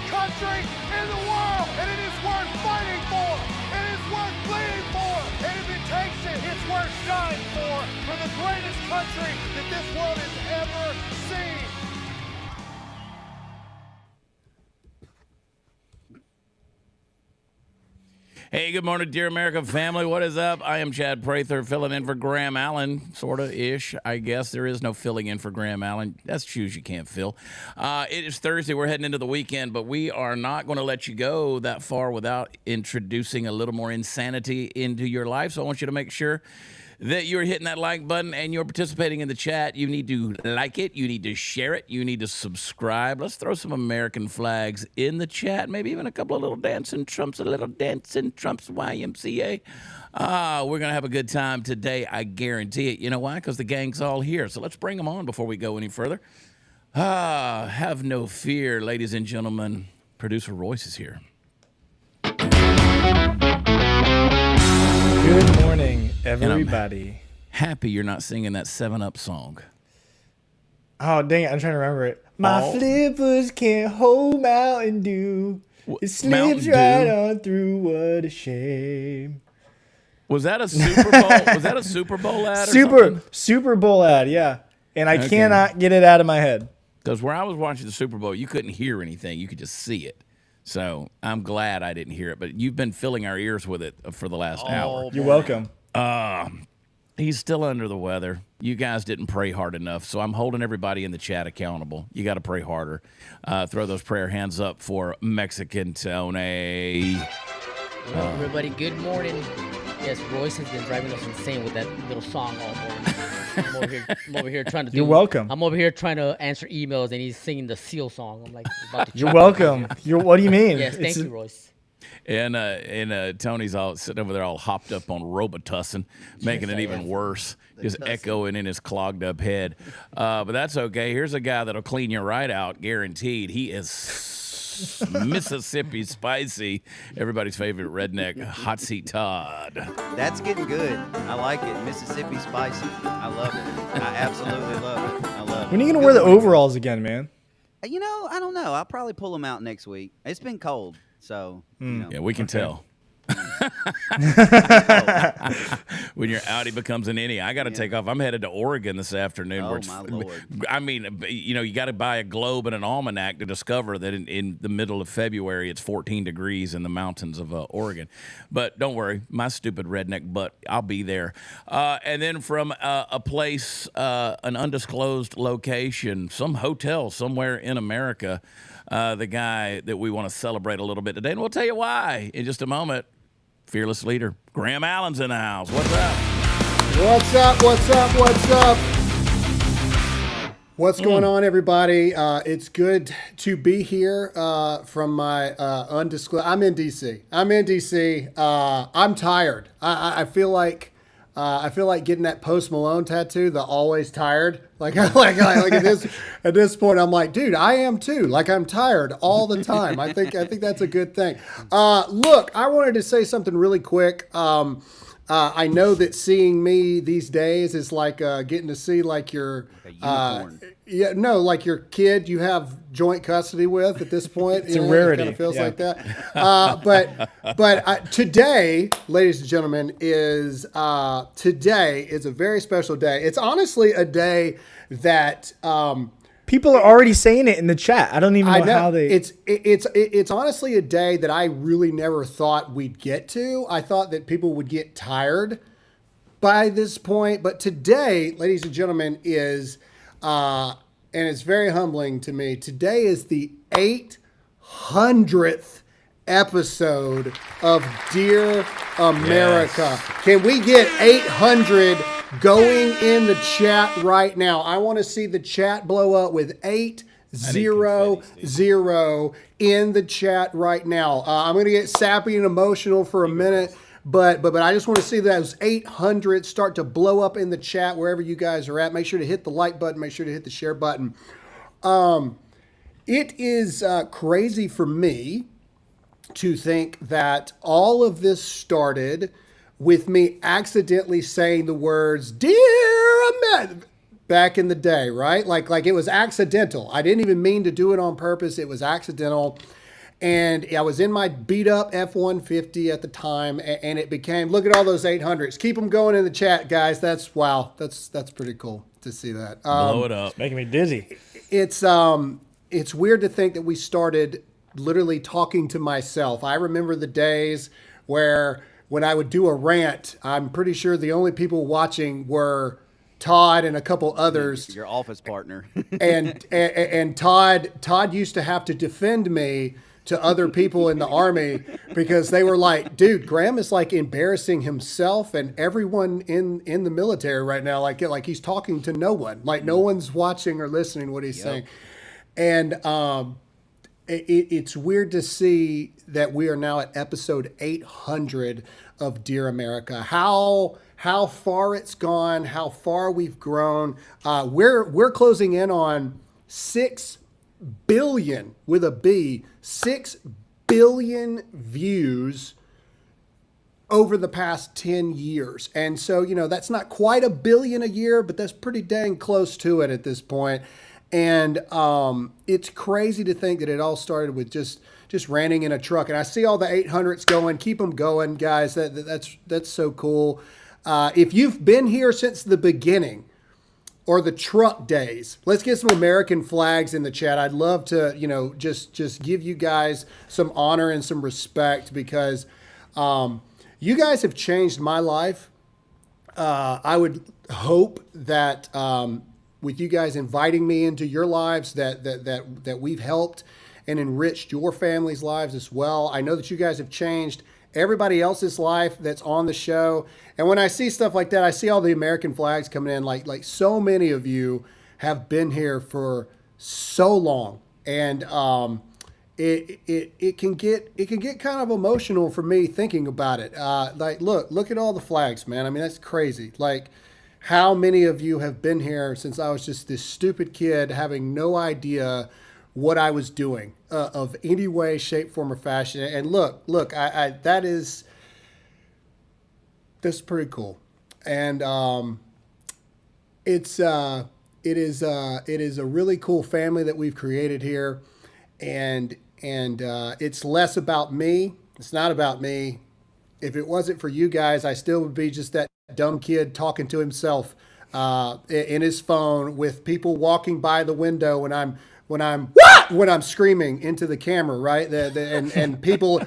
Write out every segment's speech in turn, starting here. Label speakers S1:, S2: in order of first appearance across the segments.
S1: country in the world, and it is worth fighting for. It is worth bleeding for, and if it takes it, it's worth dying for the greatest country that this world has ever seen.
S2: Hey, good morning, dear America family. What is up? I am Chad Prather, filling in for Graham Allen, sort of ish. I guess there is no filling in for Graham Allen. That's shoes you can't fill. It is Thursday. We're heading into the weekend, but we are not going to let you go that far without introducing a little more insanity into your life. So I want you to make sure that you're hitting that like button and you're participating in the chat. You need to like it. You need to share it. You need to subscribe. Let's throw some American flags in the chat. Maybe even a couple of little dancing Trumps, YMCA. We're going to have a good time today. I guarantee it. You know why? Because the gang's all here. So let's bring them on before we go any further. Have no fear, ladies and gentlemen. Producer Royce is here.
S3: Good morning, everybody.
S2: Happy you're not singing that 7-Up song.
S3: Oh, dang it. I'm trying to remember it. My flippers can't hold Mountain Dew. It slips right on through. What a shame.
S2: Was that a Super Bowl? Was that a Super Bowl ad or something?
S3: Super Bowl ad, yeah. And I cannot get it out of my head.
S2: Because where I was watching the Super Bowl, you couldn't hear anything. You could just see it. So I'm glad I didn't hear it. But you've been filling our ears with it for the last hour.
S3: You're welcome.
S2: He's still under the weather. You guys didn't pray hard enough. So I'm holding everybody in the chat accountable. You got to pray harder. Throw those prayer hands up for Mexican Tony.
S4: Hello, everybody. Good morning. Yes, Royce has been driving us insane with that little song all morning. I'm over here trying to do.
S3: You're welcome.
S4: I'm over here trying to answer emails, and he's singing the Seal song. I'm like, about to
S3: You're welcome. What do you mean?
S4: Yes, thank you, Royce.
S2: And Tony's all sitting over there all hopped up on Robitussin, making it even worse, just echoing in his clogged up head. But that's okay. Here's a guy that'll clean you right out, guaranteed. He is Mississippi Spicy, everybody's favorite redneck, Hot Seat Todd.
S5: That's getting good. I like it. Mississippi Spicy. I love it. I absolutely love it. I love it.
S3: When are you going to wear the overalls again, man?
S5: You know, I don't know. I'll probably pull them out next week. It's been cold, so, you know.
S2: Yeah, we can tell. When your Audi becomes an innie, I got to take off. I'm headed to Oregon this afternoon.
S5: Oh, my Lord.
S2: I mean, you know, you got to buy a globe and an almanac to discover that in the middle of February it's 14 degrees in the mountains of Oregon. But don't worry, my stupid redneck butt, I'll be there. And then from a place, an undisclosed location, some hotel somewhere in America, the guy that we want to celebrate a little bit today, and we'll tell you why in just a moment. Fearless leader, Graham Allen's in the house. What's up?
S6: What's up? What's up? What's up? What's going on, everybody? It's good to be here from my undisclosed. I'm in DC. I'm tired. I feel like getting that Post Malone tattoo, the always tired. Like at this point, I'm like, dude, I am too. Like, I'm tired all the time. I think that's a good thing. Look, I wanted to say something really quick. I know that seeing me these days is like getting to see like your like your kid you have joint custody with at this point.
S3: It's a rarity.
S6: It kind of feels like that. But today, ladies and gentlemen, today is a very special day. It's honestly a day that
S3: people are already saying it in the chat. I don't even know how they.
S6: It's honestly a day that I really never thought we'd get to. I thought that people would get tired by this point, but today, ladies and gentlemen, is and it's very humbling to me. Today is the 800th episode of Dear America. Yes. Can we get 800 going in the chat right now? I want to see the chat blow up with 800 in the chat right now. I'm going to get sappy and emotional for a minute, but I just want to see those 800 start to blow up in the chat wherever you guys are at. Make sure to hit the like button. Make sure to hit the share button. It is crazy for me to think that all of this started with me accidentally saying the words "Dear America" back in the day, right? Like it was accidental. I didn't even mean to do it on purpose. It was accidental. And I was in my beat up F-150 at the time, and it became, look at all those 800s. Keep them going in the chat, guys. That's pretty cool to see that.
S2: Blow it up.
S3: Making me dizzy.
S6: It's weird to think that we started literally talking to myself. I remember the days where when I would do a rant, I'm pretty sure the only people watching were Todd and a couple others.
S5: Your office partner.
S6: and Todd used to have to defend me to other people in the Army because they were like, dude, Graham is like embarrassing himself and everyone in the military right now. Like he's talking to no one, like no one's watching or listening to what he's saying. And it's weird to see that we are now at episode 800 of Dear America. How far it's gone, how far we've grown. We're closing in on 6 billion with a B, 6 billion views over the past 10 years. And so, that's not quite a billion a year, but that's pretty dang close to it at this point. And it's crazy to think that it all started with just ranting in a truck. And I see all the 800s going. Keep them going, guys. That's so cool. If you've been here since the beginning or the truck days, let's get some American flags in the chat. I'd love to, just give you guys some honor and some respect because you guys have changed my life. I would hope that with you guys inviting me into your lives that we've helped and enriched your family's lives as well. I know that you guys have changed everybody else's life that's on the show. And when I see stuff like that, I see all the American flags coming in. Like so many of you have been here for so long, and it can get kind of emotional for me thinking about it. Look at all the flags, man. I mean, that's crazy. Like, how many of you have been here since I was just this stupid kid having no idea what I was doing of any way, shape, form, or fashion. And look, that's pretty cool. And it is a really cool family that we've created here. And it's less about me. It's not about me. If it wasn't for you guys, I still would be just that dumb kid talking to himself in his phone with people walking by the window when I'm screaming into the camera, right? And people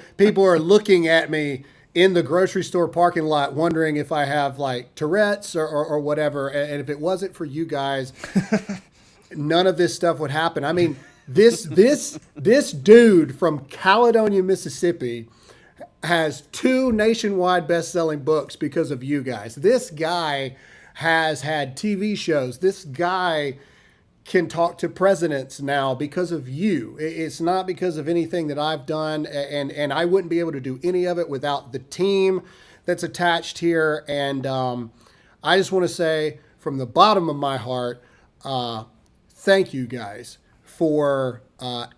S6: are looking at me in the grocery store parking lot, wondering if I have like Tourette's or whatever. And if it wasn't for you guys, none of this stuff would happen. I mean, this dude from Caledonia, Mississippi, has 2 nationwide best-selling books because of you guys. This guy has had TV shows. This guy can talk to presidents now because of you. It's not because of anything that I've done, and I wouldn't be able to do any of it without the team that's attached here. And I just want to say from the bottom of my heart, thank you guys for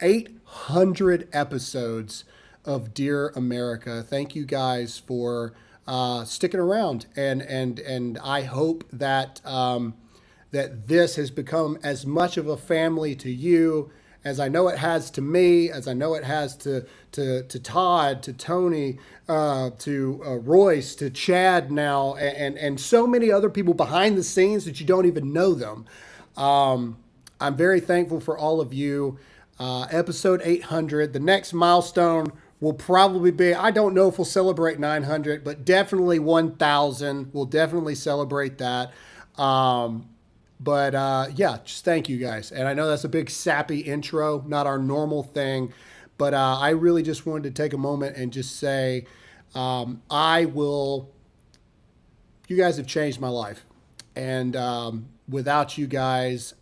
S6: 800 episodes of Dear America. Thank you guys for sticking around, and I hope that that this has become as much of a family to you as I know it has to me, as I know it has to Todd, to Tony, to Royce, to Chad now, and so many other people behind the scenes that you don't even know them. I'm very thankful for all of you. Episode 800, the next milestone will probably be, I don't know if we'll celebrate 900, but definitely 1,000. We'll definitely celebrate that. Yeah, just thank you guys. And I know that's a big sappy intro, not our normal thing, but I really just wanted to take a moment and just say, you guys have changed my life. And without you guys,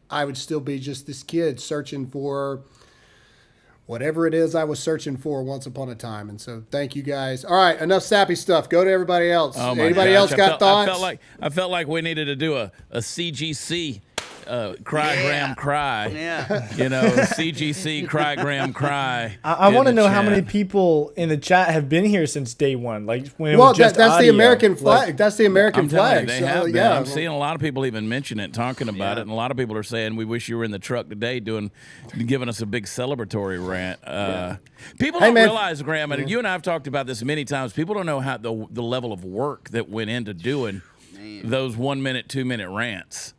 S6: I would still be just this kid searching for whatever it is I was searching for once upon a time. And so thank you guys. All right, enough sappy stuff. Go to everybody else.
S2: Oh
S6: Anybody
S2: gosh,
S6: else got thoughts?
S2: I felt like we needed to do a CGC cry, Graham, cry.
S5: Yeah.
S2: You know, CGC, cry, Graham, cry.
S3: I want to
S2: in the
S3: know how many
S2: chat.
S3: people in the chat have been here since day one. Like when it
S6: Well,
S3: was just
S6: that's the
S3: audio.
S6: American flag.
S3: Like,
S6: That's the American
S2: I'm telling
S6: flag.
S2: you, they
S6: So,
S2: have been.
S6: yeah.
S2: I'm seeing a lot of people even mention it, talking about
S5: Yeah.
S2: it, and a lot of people are saying, "We wish you were in the truck today, giving us a big celebratory rant." People
S6: Hey,
S2: don't
S6: man.
S2: realize, Graham, and you and I have talked about this many times. People don't know how the level of work that went into doing those 1 minute, 2 minute rants.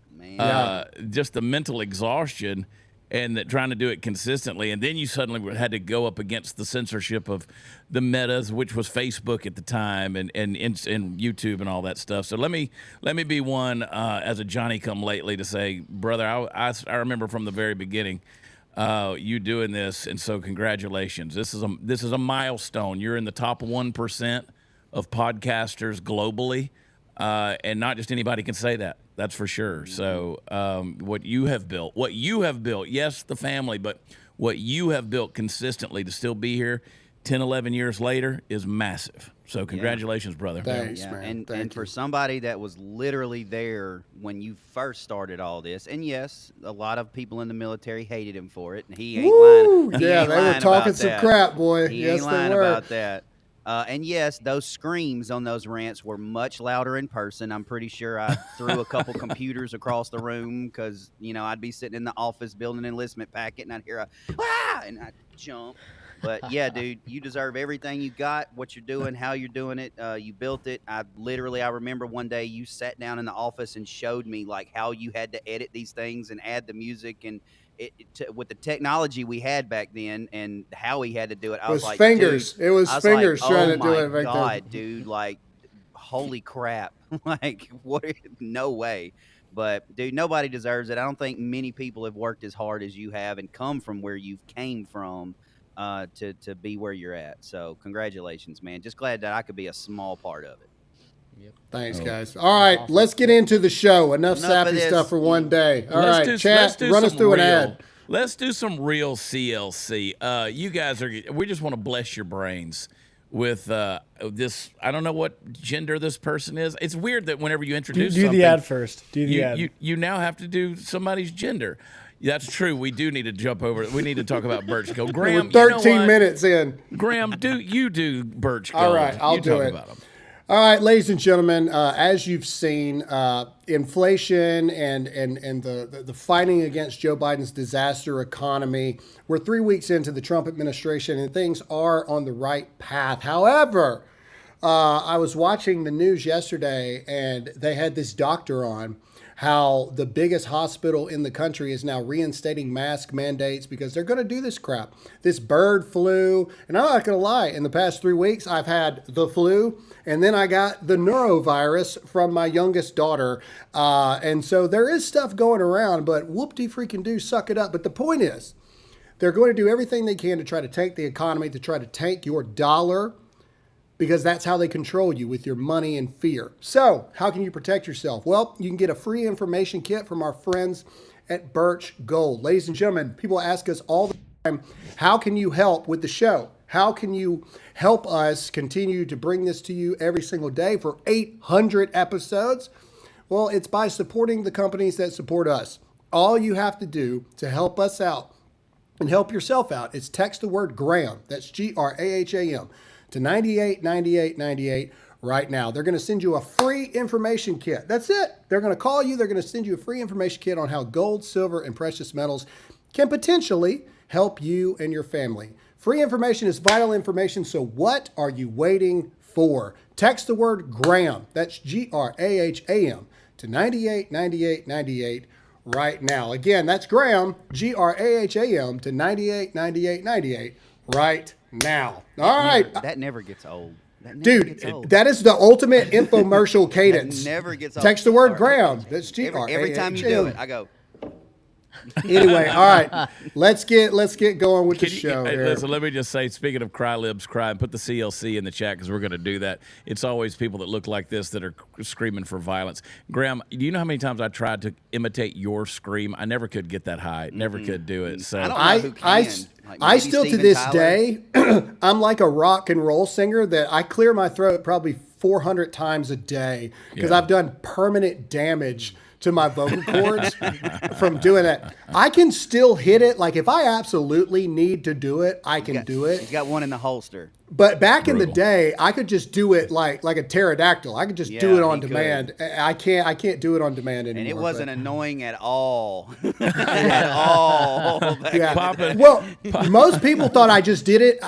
S2: Just the mental exhaustion and trying to do it consistently. And then you suddenly had to go up against the censorship of the metas, which was Facebook at the time and YouTube and all that stuff. So let me be one as a Johnny come lately to say, brother, I remember from the very beginning you doing this. And so congratulations. This is a milestone. You're in the top 1% of podcasters globally. And not just anybody can say that. That's for sure. So what you have built, yes, the family, but what you have built consistently to still be here 10, 11 years later is massive. So congratulations, brother.
S6: Thanks,
S5: Yeah,
S6: man.
S5: and for somebody that was literally there when you first started all this, and yes, a lot of people in the military hated him for it, and he ain't
S6: Woo!
S5: lying. He
S6: Yeah,
S5: ain't
S6: they were
S5: lying
S6: talking
S5: about
S6: some
S5: that.
S6: crap, boy.
S5: He
S6: Yes,
S5: ain't
S6: they
S5: lying
S6: were.
S5: about that. And yes, those screams on those rants were much louder in person. I'm pretty sure I threw a couple computers across the room because, I'd be sitting in the office building an enlistment packet and I'd hear a, ah, and I'd jump. But yeah, dude, you deserve everything you got, what you're doing, how you're doing it. You built it. I remember one day you sat down in the office and showed me like how you had to edit these things and add the music and with the technology we had back then and how he had to do it. I was like,
S6: fingers.
S5: dude,
S6: It was
S5: I was
S6: fingers
S5: like,
S6: trying
S5: oh
S6: to do
S5: my
S6: it back
S5: God,
S6: then.
S5: dude, like, holy crap. Like, what? No way. But, dude, nobody deserves it. I don't think many people have worked as hard as you have and come from where you've came from to be where you're at. So, congratulations, man. Just glad that I could be a small part of it.
S6: Thanks, guys. All right, let's get into the show. Enough
S5: of
S6: sappy
S5: this.
S6: stuff for one day. All
S2: Let's
S6: right, chat, run us
S2: some
S6: through an
S2: real-
S6: ad.
S2: Let's do some real CLC. You guys we just want to bless your brains with this. I don't know what gender this person is. It's weird that whenever you introduce
S3: do
S2: something,
S3: the ad first. Do the ad.
S2: you now have to do somebody's gender. That's true. We do need to jump over. We need to talk about Birch Gold. Graham,
S6: We're
S2: you know
S6: 13
S2: what?
S6: minutes in.
S2: Graham, do Birch Gold.
S6: All right, I'll
S2: you
S6: do
S2: talk
S6: it.
S2: about 'em.
S6: All right, ladies and gentlemen, as you've seen, inflation and the fighting against Joe Biden's disaster economy, we're 3 weeks into the Trump administration and things are on the right path. However, I was watching the news yesterday and they had this doctor on how the biggest hospital in the country is now reinstating mask mandates because they're going to do this crap, this bird flu. And I'm not going to lie, in the past 3 weeks, I've had the flu and then I got the neurovirus from my youngest daughter. And so there is stuff going around, but whoop-de-freaking-do, suck it up. But the point is, they're going to do everything they can to try to tank the economy, to try to tank your dollar, because that's how they control you, with your money and fear. So how can you protect yourself? Well, you can get a free information kit from our friends at Birch Gold. Ladies and gentlemen, people ask us all the time, how can you help with the show? How can you help us continue to bring this to you every single day for 800 episodes? Well, it's by supporting the companies that support us. All you have to do to help us out and help yourself out is text the word Graham, that's Graham, to 989898 right now. They're going to send you a free information kit. That's it. They're going to call you. They're going to send you a free information kit on how gold, silver, and precious metals can potentially help you and your family. Free information is vital information, so what are you waiting for? Text the word Graham, that's Graham, to 989898 right now. Again, that's Graham, Graham, to 989898 right now. All right.
S5: That never gets old. That never
S6: Dude,
S5: gets old.
S6: that is the ultimate infomercial cadence.
S5: Never gets old.
S6: Text the word
S5: All right.
S6: Graham. That's
S5: Every time you do it, I go,
S6: Anyway, all right. Let's get going with the show
S2: Hey,
S6: here.
S2: listen, let me just say, speaking of cry libs cry, and put the CLC in the chat because we're going to do that. It's always people that look like this that are screaming for violence. Graham, do you know how many times I tried to imitate your scream? I never could get that high. Never could do it. So
S5: I don't know who can. Like
S6: I
S5: maybe
S6: still to
S5: Steven
S6: this
S5: Tyler.
S6: day, I'm like a rock and roll singer that I clear my throat probably 400 times a day because
S2: Yeah.
S6: I've done permanent damage to my vocal cords from doing that. I can still hit it. Like if I absolutely need to do it, I can do it.
S5: He's got one in the holster.
S6: But back in the day, I could just do it like a pterodactyl. I could just do it on demand. I can't do it on demand anymore.
S5: And it wasn't annoying at all. At all.
S6: Yeah. Well, most people thought I just did it.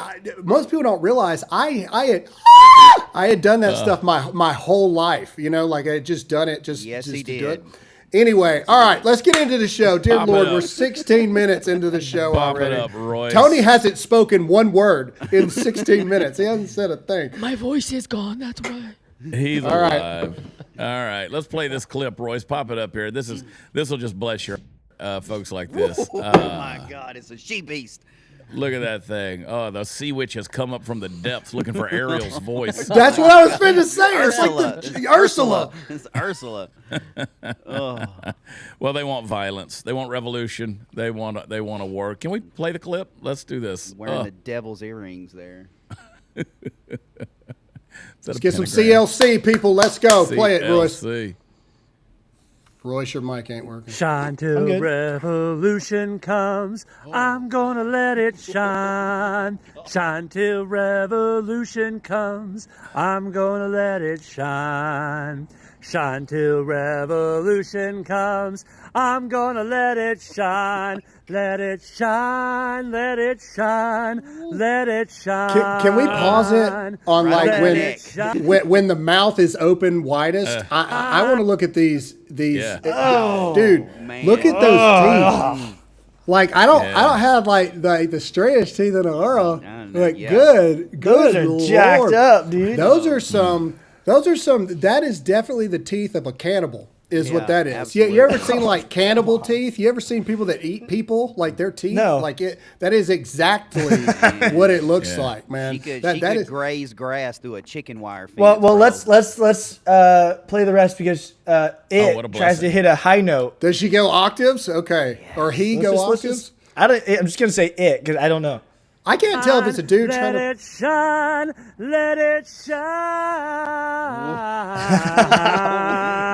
S6: Most people don't realize I had done that stuff my whole life. You know, like I had just done it just to do it. Anyway, all right, let's get into the show. Dear Lord, we're 16 minutes into the show already.
S2: It up, Royce.
S6: Tony hasn't spoken one word in 16 minutes. He hasn't said a thing.
S4: My voice is gone. That's why.
S2: He's alive. All right, let's play this clip, Royce. Pop it up here. This will just bless your folks like this.
S5: Oh my God, it's a she beast.
S2: Look at that thing. Oh, the sea witch has come up from the depths looking for Ariel's voice.
S6: That's what I was going to say. It's like the Ursula.
S5: It's Ursula. Oh.
S2: Well, they want violence. They want revolution. They want a war. Can we play the clip? Let's do this.
S5: Wearing the devil's earrings there.
S6: Let's get some CLC, people. Let's go. Play it, Royce.
S2: CLC.
S6: Royce, your mic ain't working.
S7: Shine till revolution comes. I'm gonna let it shine. Shine till revolution comes. I'm gonna let it shine. Shine till revolution comes. I'm gonna let it shine. Let it shine. Let it shine. Let it shine.
S6: Can we pause it on like when the mouth is open widest? I want to look at these. Dude,
S5: man.
S6: Look at those teeth. Like I don't have like the straightest teeth in the world. Like good.
S3: Those are
S6: Lord.
S3: jacked up, dude.
S6: Those are some. That is definitely the teeth of a cannibal. Is what that is.
S5: Absolutely.
S6: You ever seen like cannibal teeth? You ever seen people that eat people like their teeth?
S3: No.
S6: Like it. That is exactly what it looks like, man.
S5: She could
S6: That
S5: graze grass through a chicken wire fence.
S3: Well, let's play the rest because it tries to hit a high note.
S6: Does she go octaves? Okay, or he go octaves?
S3: I'm just gonna say it because I don't know.
S6: I can't tell if it's a dude trying to.
S7: Let it shine. Let it shine.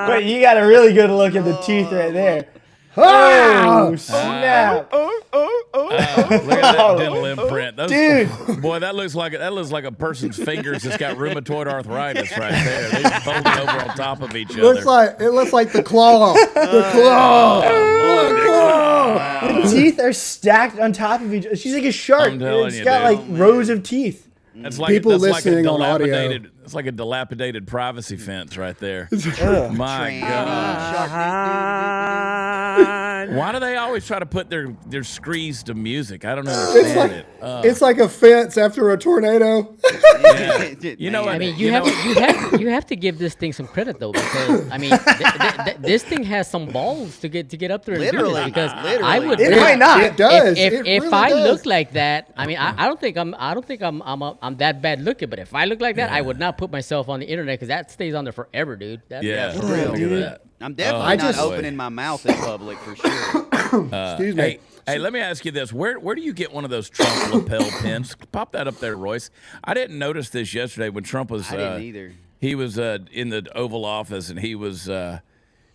S3: Wait, you got a really good look at the teeth right there. Oh, snap!
S2: Look at that dental imprint.
S3: Dude.
S2: Boy, that looks like a person's fingers that's got rheumatoid arthritis right there. They folded over on top of each other.
S6: It looks like the claw. The claw. The claw.
S3: The teeth are stacked on top of each other. She's like a shark.
S2: I'm telling
S3: It's
S2: you,
S3: got
S2: dude.
S3: like rows of teeth.
S2: That's like
S6: People
S2: that's
S6: listening
S2: like a
S6: on audio.
S2: dilapidated. It's like a dilapidated privacy fence right there. My God! Why do they always try to put their screes to music? I don't understand it.
S6: It's like a fence after a tornado.
S2: Yeah. You know what?
S4: I mean, you have to give this thing some credit though, because I mean, this thing has some balls to get up there and do
S5: Literally,
S4: this. Because
S5: literally.
S4: I would.
S3: It might not.
S6: It does.
S4: If
S6: It really
S4: I
S6: does.
S4: look like that, I mean, I don't think I'm that bad looking. But if I look like that, I would not put myself on the internet because that stays on there forever, dude. That's for real.
S2: Look at that.
S5: I'm definitely not opening my mouth in public for sure.
S6: Excuse me.
S2: Hey, let me ask you this: Where do you get one of those Trump lapel pins? Pop that up there, Royce. I didn't notice this yesterday when Trump was.
S5: I didn't either.
S2: He was in the Oval Office and he was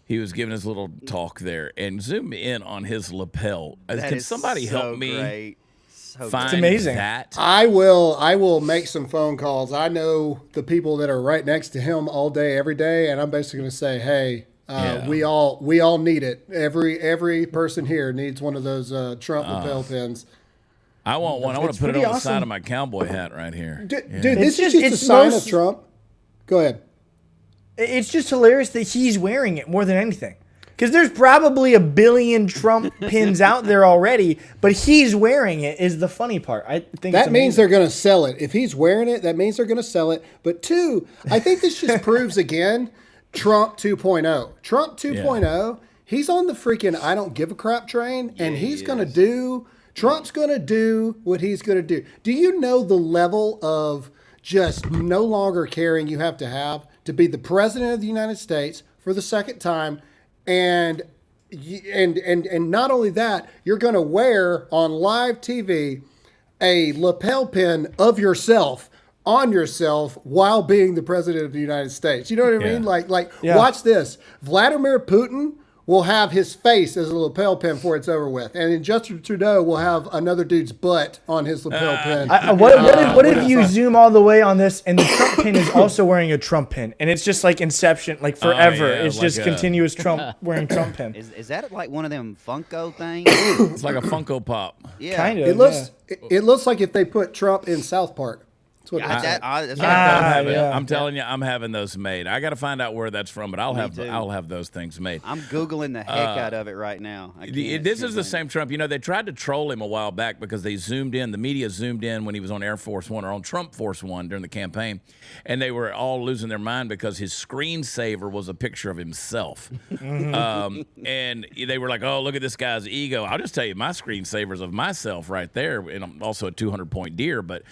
S2: giving his little talk there. And zoom in on his lapel. Can somebody help me?
S5: Great. So
S2: Find
S3: It's amazing.
S2: that.
S6: I will make some phone calls. I know the people that are right next to him all day, every day, and I'm basically going to say, hey, we all need it. Every person here needs one of those Trump lapel pins.
S2: I want one. I want
S3: It's
S2: to put it
S3: pretty
S2: on the side
S3: awesome.
S2: of my cowboy hat right here.
S6: Dude,
S2: Yeah.
S6: this
S3: It's
S6: is
S3: just-
S6: just a
S3: it's
S6: sign
S3: most-
S6: of Trump. Go ahead.
S3: It's just hilarious that he's wearing it more than anything. Because there's probably a billion Trump pins out there already, but he's wearing it is the funny part. I think
S6: That
S3: it's
S6: means
S3: amazing.
S6: they're going to sell it. If he's wearing it, that means they're going to sell it. But two, I think this just proves again Trump 2.0. Trump 2.0, he's on the freaking I don't give a crap train, and he's going to do, Trump's going to do what he's going to do. Do you know the level of just no longer caring you have to be the president of the United States for the second time? And not only that, you're going to wear on live TV a lapel pin of yourself on yourself while being the president of the United States. You know what I mean? Like
S3: Yeah.
S6: watch this. Vladimir Putin will have his face as a lapel pin before it's over with. And then Justin Trudeau will have another dude's butt on his lapel pin.
S3: What if you zoom all the way on this and the Trump pin is also wearing a Trump pin and it's just like Inception, like forever.
S2: yeah,
S3: it's
S2: like
S3: just continuous Trump wearing Trump pin.
S5: Is that like one of them Funko things?
S2: It's like a Funko Pop.
S5: Yeah.
S3: Kind of.
S6: It looks like if they put Trump in South Park. That's what it looks like.
S5: That's what
S2: I'm telling you, I'm having those made. I got to find out where that's from, but I'll have those things made.
S5: I'm Googling the heck out of it right now.
S2: This is the same Trump. You know, they tried to troll him a while back because they zoomed in. The media zoomed in when he was on Air Force One or on Trump Force One during the campaign, and they were all losing their mind because his screensaver was a picture of himself. And they were like, "Oh, look at this guy's ego." I'll just tell you, my screensaver's of myself right there, and I'm also a 200-point deer. But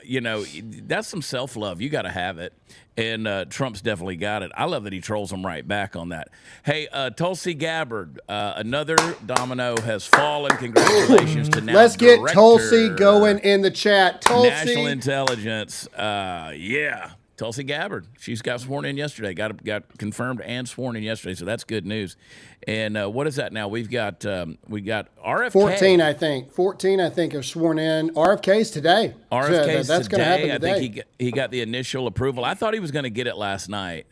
S2: you know, that's some self-love. You got to have it. And Trump's definitely got it. I love that he trolls them right back on that. Hey, Tulsi Gabbard, another domino has fallen. Congratulations to now
S6: Let's get
S2: Director,
S6: Tulsi going in the chat. Tulsi.
S2: National Intelligence. Tulsi Gabbard. She's got sworn in yesterday. Got confirmed and sworn in yesterday. So that's good news. And what is that now? We got RFK.
S6: 14, I think. 14, I think, are sworn in. RFK's today.
S2: RFK's
S6: that's going to happen
S2: today.
S6: today.
S2: I think he got the initial approval. I thought he was going to get it last night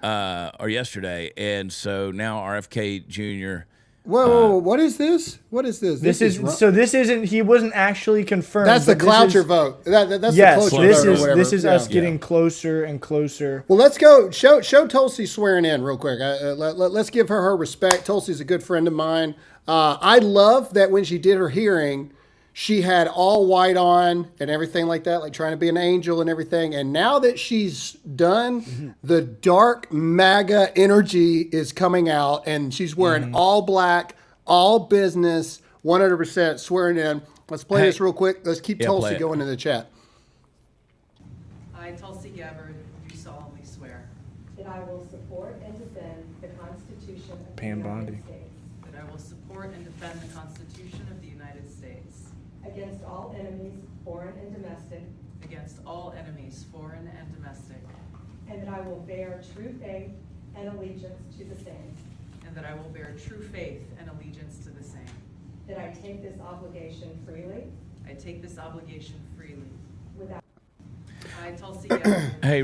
S2: or yesterday. And so now RFK Jr.
S6: Whoa, what is this? What is this?
S3: This isn't. He wasn't actually confirmed.
S6: That's the
S3: but this
S6: cloucher
S3: is-
S6: vote. That's
S3: Yes,
S6: the cloture
S3: this
S6: vote or
S3: is
S6: whatever.
S3: this is
S6: Yeah.
S3: us getting closer and closer.
S6: Well, let's go. Show Tulsi swearing in real quick. Let's give her respect. Tulsi's a good friend of mine. I love that when she did her hearing, she had all white on and everything like that, like trying to be an angel and everything. And now that she's done, the dark MAGA energy is coming out, and she's wearing all black, all business, 100% swearing in. Let's play this real quick. Let's keep Tulsi going in the chat.
S8: I, Tulsi Gabbard, do solemnly swear
S9: that I will support and defend the Constitution of the
S3: Pam
S9: United
S3: Bondi.
S9: States
S8: that I will support and defend the Constitution of the United States
S9: against all enemies, foreign and domestic,
S8: against all enemies, foreign and domestic,
S9: and that I will bear true faith and allegiance to the same,
S8: and that I will bear true faith and allegiance to the same.
S9: that I take this obligation freely
S8: I take this obligation freely.
S9: without
S8: I, Tulsi Gabbard,
S2: Hey,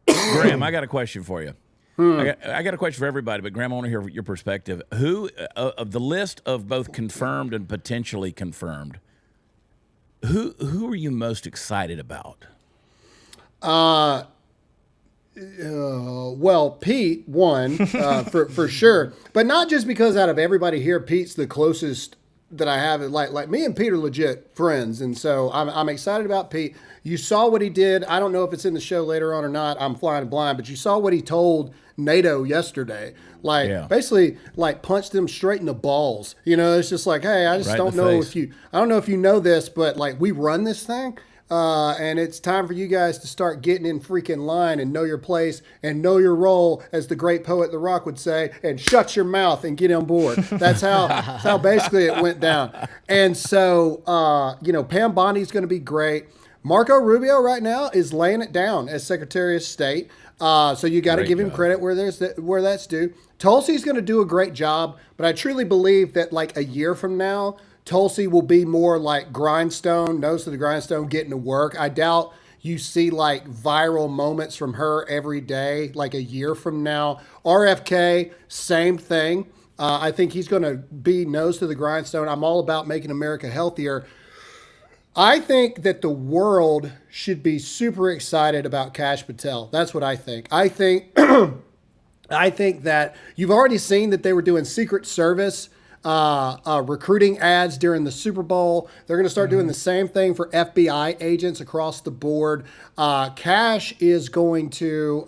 S2: Graham, I got a question for you. I got a question for everybody, but Graham, I want to hear your perspective. Who of the list of both confirmed and potentially confirmed, who are you most excited about?
S6: Well, Pete won for sure, but not just because out of everybody here, Pete's the closest that I have. Like me and Pete are legit friends, and so I'm excited about Pete. You saw what he did. I don't know if it's in the show later on or not. I'm flying blind, but you saw what he told NATO yesterday. Basically, punched them straight in the balls. You know, it's just like, hey, I just don't know if you know this, but we run this thing. And it's time for you guys to start getting in freaking line and know your place and know your role, as the great poet The Rock would say, and shut your mouth and get on board. That's how basically it went down. And so, Pam Bondi's going to be great. Marco Rubio right now is laying it down as Secretary of State. So you got to give him credit where that's due. Tulsi's going to do a great job, but I truly believe that a year from now, Tulsi will be more like Grindstone, nose to the grindstone, getting to work. I doubt you see viral moments from her every day, a year from now. RFK, same thing. I think he's going to be nose to the grindstone. I'm all about making America healthier. I think that the world should be super excited about Kash Patel. That's what I think. I think that you've already seen that they were doing Secret Service recruiting ads during the Super Bowl. They're going to start doing the same thing for FBI agents across the board. Kash is going to,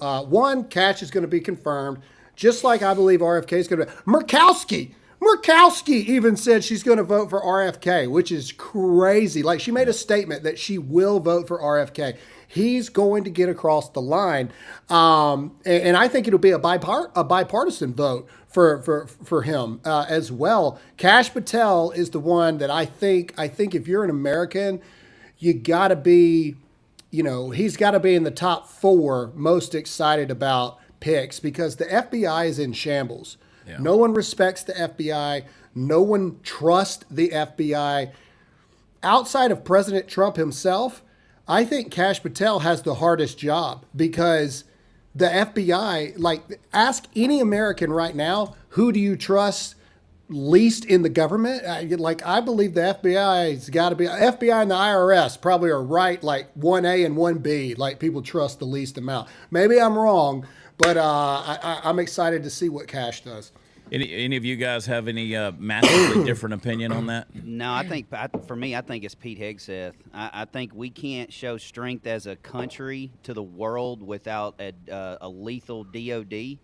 S6: Kash is going to be confirmed, just like I believe RFK is going to be. Murkowski even said she's going to vote for RFK, which is crazy. She made a statement that she will vote for RFK. He's going to get across the line. And I think it'll be a bipartisan vote for him as well. Kash Patel is the one that I think if you're an American, you got to be, he's got to be in the top 4 most excited about picks, because the FBI is in shambles.
S2: Yeah.
S6: No one respects the FBI. No one trusts the FBI. Outside of President Trump himself, I think Kash Patel has the hardest job because the FBI, like, ask any American right now, who do you trust least in the government? I believe the FBI's got to be, FBI and the IRS probably are right, like 1A and 1B, like people trust the least amount. Maybe I'm wrong, but I'm excited to see what Kash does.
S2: Any of you guys have any massively different opinion on that?
S5: No, I think for me, I think it's Pete Hegseth. I think we can't show strength as a country to the world without a lethal DOD,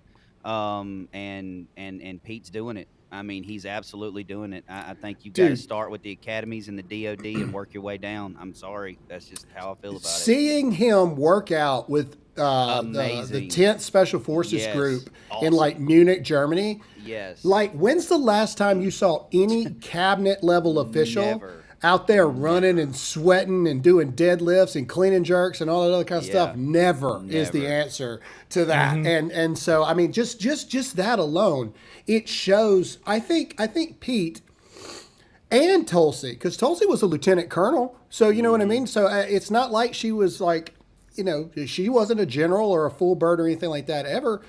S5: and Pete's doing it. I mean, he's absolutely doing it. I think you got to start with the academies and the DOD and work your way down. I'm sorry, that's just how I feel about it.
S6: Seeing him work out with the 10th Special Forces Group in like Munich, Germany.
S5: Yes.
S6: Like, when's the last time you saw any cabinet level official out there running and sweating and doing deadlifts and cleaning jerks and all that other kind of stuff? Never is the answer to that. And so, I mean, just that alone, it shows. I think Pete and Tulsi, because Tulsi was a lieutenant colonel, so you know what I mean. So it's not like she was like, you know, she wasn't a general or a full bird or anything like that ever.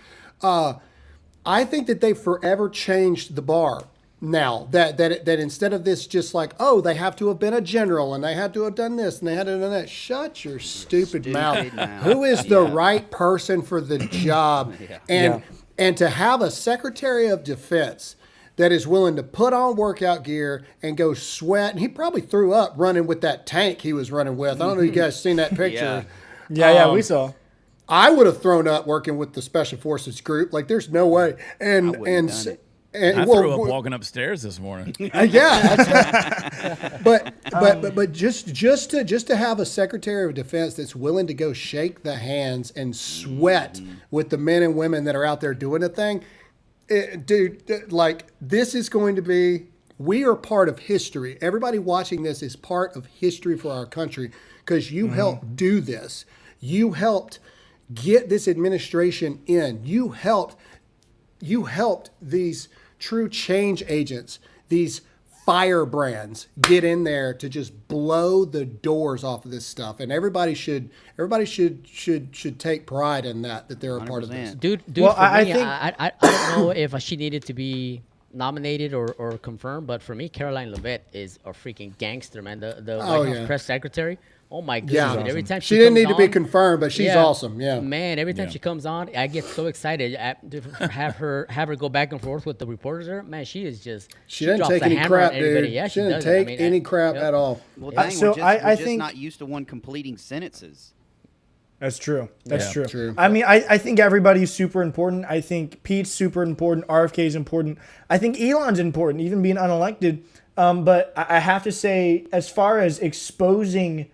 S6: I think that they've forever changed the bar now. That instead of this just like, oh, they have to have been a general and they had to have done this and they had to have done that. Shut your stupid mouth. Who is the right person for the job? And to have a Secretary of Defense that is willing to put on workout gear and go sweat. And he probably threw up running with that tank he was running with. I don't know if you guys seen that picture.
S3: Yeah, we saw.
S6: I would have thrown up working with the Special Forces group. Like, there's no way. And
S2: I threw up walking upstairs this morning.
S6: But just to have a Secretary of Defense that's willing to go shake the hands and sweat with the men and women that are out there doing the thing, like, this is going to be. We are part of history. Everybody watching this is part of history for our country because you helped do this. You helped get this administration in. You helped these true change agents, these firebrands, get in there to just blow the doors off of this stuff. And everybody should take pride in that they're a part of this.
S4: Dude, well, I think I don't know if she needed to be nominated or confirmed, but for me, Caroline Leavitt is a freaking gangster, man. The White House press secretary. Oh my goodness!
S6: Yeah.
S4: And every time
S6: she didn't need to be confirmed, but she's awesome. Yeah,
S4: man. Every time she comes on, I get so excited to have her go back and forth with the reporters. There, man, she is just
S6: she doesn't take any crap, dude.
S4: Yeah,
S6: she doesn't take any crap at all.
S5: Well, dang, we're just not used to one completing sentences.
S3: That's true. That's true. I mean, I think everybody's super important. I think Pete's super important. RFK is important. I think Elon's important, even being unelected. But I have to say, as far as exposing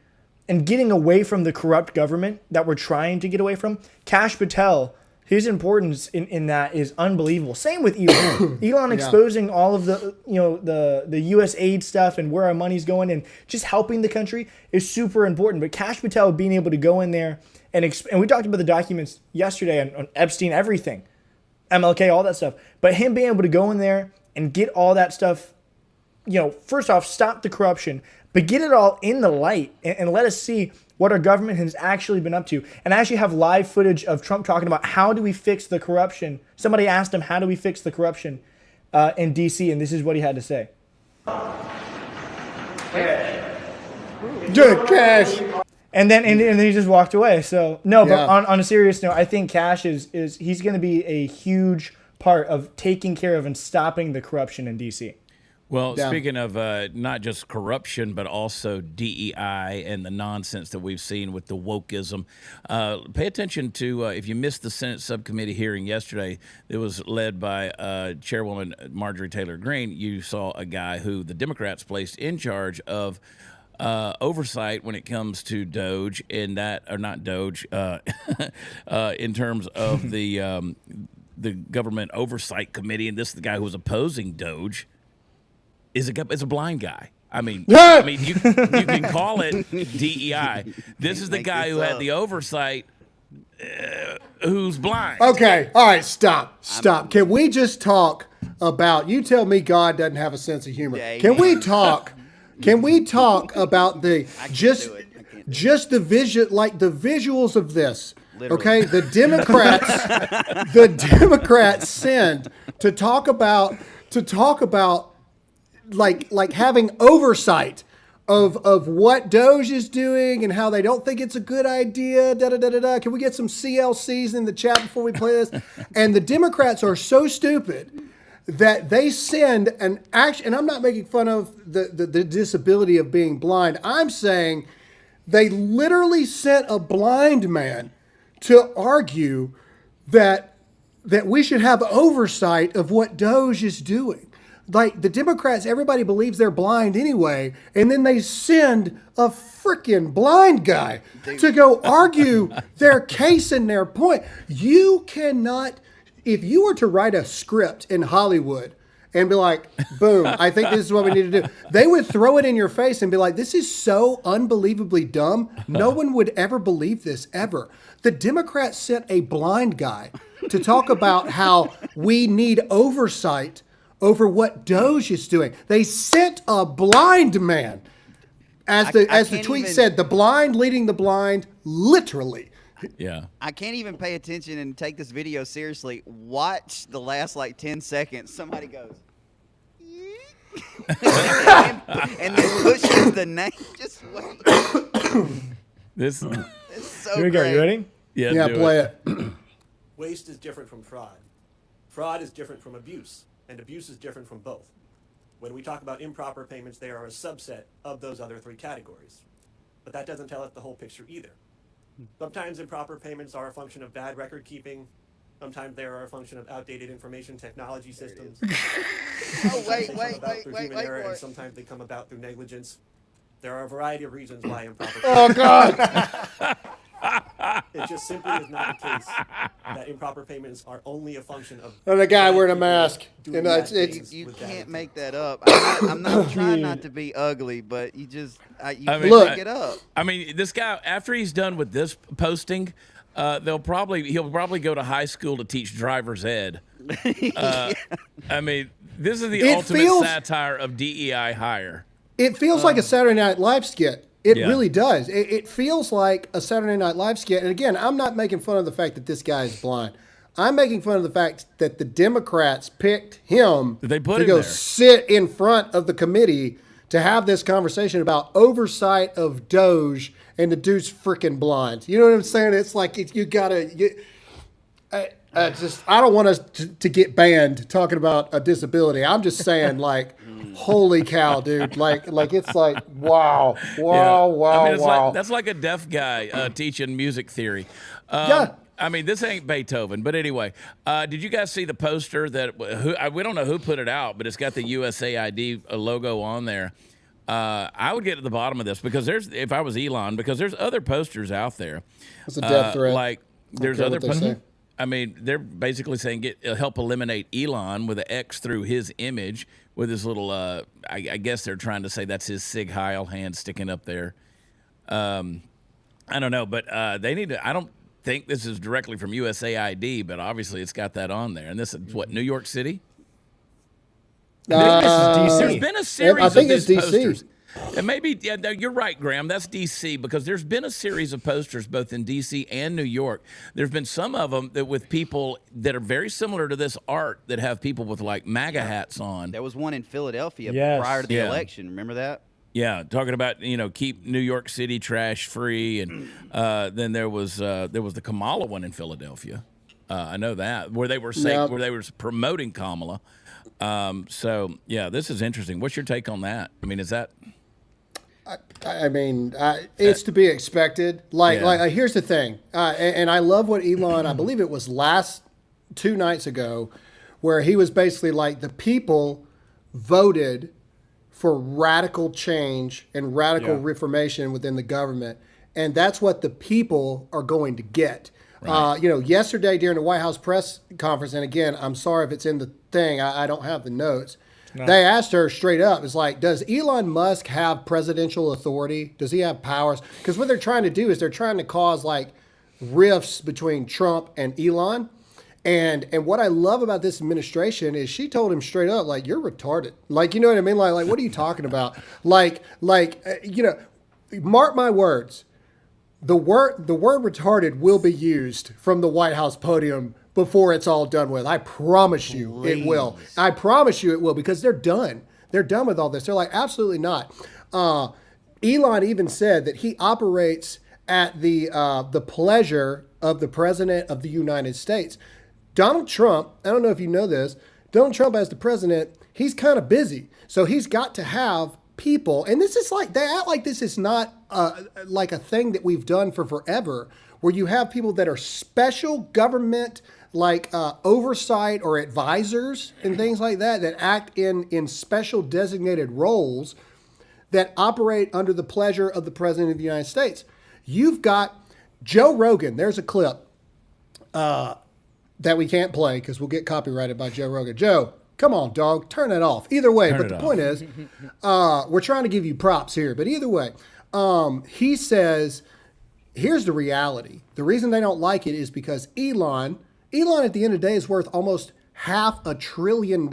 S3: and getting away from the corrupt government that we're trying to get away from, Kash Patel, his importance in that is unbelievable. Same with Elon. Elon exposing all of the the U.S. aid stuff and where our money's going and just helping the country is super important. But Kash Patel being able to go in there and we talked about the documents yesterday on Epstein, everything, MLK, all that stuff. But him being able to go in there and get all that stuff, first off, stop the corruption, but get it all in the light and let us see what our government has actually been up to. And I actually have live footage of Trump talking about how do we fix the corruption. Somebody asked him, how do we fix the corruption in D.C., and this is what he had to say.
S6: Good Kash.
S3: And then he just walked away. So, no, but on a serious note, I think Kash he's going to be a huge part of taking care of and stopping the corruption in D.C.
S2: Well, speaking of not just corruption, but also DEI and the nonsense that we've seen with the wokeism, pay attention to, if you missed the Senate subcommittee hearing yesterday, it was led by Chairwoman Marjorie Taylor Greene. You saw a guy who the Democrats placed in charge of oversight when it comes to DOGE, in terms of the government oversight committee, and this is the guy who was opposing DOGE. Is a blind guy. I mean, you can call it DEI. This is the guy who had the oversight, who's blind.
S6: Okay, all right, stop. Can we just talk about, you tell me God doesn't have a sense of humor.
S5: Yeah,
S6: Can we talk? Can we talk about the just the vision, like the visuals of this?
S5: Literally.
S6: Okay, the Democrats send to talk about like having oversight of what DOGE is doing and how they don't think it's a good idea. Da da da da da. Can we get some CLCs in the chat before we play this? And the Democrats are so stupid that they send an action, and I'm not making fun of the disability of being blind. I'm saying they literally sent a blind man to argue that we should have oversight of what DOGE is doing. Like the Democrats, everybody believes they're blind anyway, and then they send a freaking blind guy to go argue their case and their point. You cannot... If you were to write a script in Hollywood and be like, boom, I think this is what we need to do, they would throw it in your face and be like, this is so unbelievably dumb. No one would ever believe this, ever. The Democrats sent a blind guy to talk about how we need oversight over what DOGE is doing. They sent a blind man. As the tweet said, the blind leading the blind, literally.
S2: Yeah.
S5: I can't even pay attention and take this video seriously. Watch the last like 10 seconds. Somebody goes, and then pushes the name. Just wait.
S2: This.
S5: It's so
S3: Here we go.
S5: great.
S3: You ready?
S6: Yeah, play it.
S10: Waste is different from fraud. Fraud is different from abuse, and abuse is different from both. When we talk about improper payments, they are a subset of those other three categories. But that doesn't tell us the whole picture either. Sometimes improper payments are a function of bad record keeping. Sometimes they are a function of outdated information technology systems.
S5: Oh, wait.
S10: And sometimes they come about through negligence. There are a variety of reasons why improper
S6: Oh, God.
S10: It just simply is not the case that improper payments are only a function of...
S6: And a guy wearing a mask.
S10: doing
S6: And
S10: bad
S6: it's
S10: things
S5: You
S10: with bad
S5: can't
S10: intent.
S5: make that up. I'm not trying not to be ugly, but you just can't
S6: Look.
S5: make it up.
S2: I mean, this guy, after he's done with this posting, he'll probably go to high school to teach driver's ed. I mean, this is the ultimate satire of DEI hire.
S6: It feels like a Saturday Night Live skit. It
S2: Yeah.
S6: really does. It feels like a Saturday Night Live skit. And again, I'm not making fun of the fact that this guy is blind. I'm making fun of the fact that the Democrats picked him
S2: They put
S6: to
S2: him
S6: go
S2: there.
S6: sit in front of the committee to have this conversation about oversight of DOGE, and the dude's freaking blind. You know what I'm saying? It's like I don't want us to get banned talking about a disability. I'm just saying, like, holy cow, dude! Like it's like wow.
S2: I mean,
S6: Wow.
S2: that's like a deaf guy teaching music theory.
S6: Yeah.
S2: I mean, this ain't Beethoven, but anyway, did you guys see the poster that we don't know who put it out, but it's got the USAID logo on there. I would get to the bottom of this because if I was Elon, because there's other posters out there.
S6: It's a death threat.
S2: Like there's
S6: care
S2: other
S6: what they say.
S2: I mean, they're basically saying help eliminate Elon with an X through his image with his little. I guess they're trying to say that's his Sig Heil hand sticking up there. I don't know, but they need to. I don't think this is directly from USAID, but obviously it's got that on there. And this is what, New York City?
S3: I think this is
S2: There's
S3: DC.
S2: been a series
S6: I think
S2: of
S6: it's
S2: these
S6: DC.
S2: posters. And maybe, no, you're right, Graham. That's D.C. because there's been a series of posters both in D.C. and New York. There's been some of them that with people that are very similar to this art that have people with like MAGA hats on.
S5: There was one in Philadelphia
S3: Yes.
S5: prior to the
S2: Yeah.
S5: election. Remember that?
S2: Yeah, talking about keep New York City trash free, and then there was the Kamala one in Philadelphia. I know that where they were saying
S6: Yep.
S2: where they were promoting Kamala. So yeah, this is interesting. What's your take on that? I mean, is that?
S6: I mean, it's to be expected. Like here's the thing, and I love what Elon. I believe it was 2 nights ago, where he was basically like the people voted for radical change and radical reformation within the government, and that's what the people are going to get. Right. Yesterday during the White House press conference, and again, I'm sorry if it's in the thing, I don't have the notes. No. They asked her straight up, it's like, does Elon Musk have presidential authority? Does he have powers? Because what they're trying to do is they're trying to cause like rifts between Trump and Elon. And what I love about this administration is she told him straight up, like, you're retarded. Like, you know what I mean? Like what are you talking about? Mark my words. The word retarded will be used from the White House podium before it's all done with. I promise you it will. I promise you it will, because they're done. They're done with all this. They're like, absolutely not. Elon even said that he operates at the pleasure of the President of the United States. Donald Trump, I don't know if you know this, Donald Trump as the president, he's kind of busy. So he's got to have people, and this is like, they act like this is not like a thing that we've done for forever, where you have people that are special government oversight or advisors and things like that act in special designated roles that operate under the pleasure of the President of the United States. You've got Joe Rogan. There's a clip that we can't play because we'll get copyrighted by Joe Rogan. Joe, come on, dog, turn it off. Either way, but the point is, we're trying to give you props here. But either way, he says, here's the reality. The reason they don't like it is because Elon at the end of the day is worth almost $500 billion.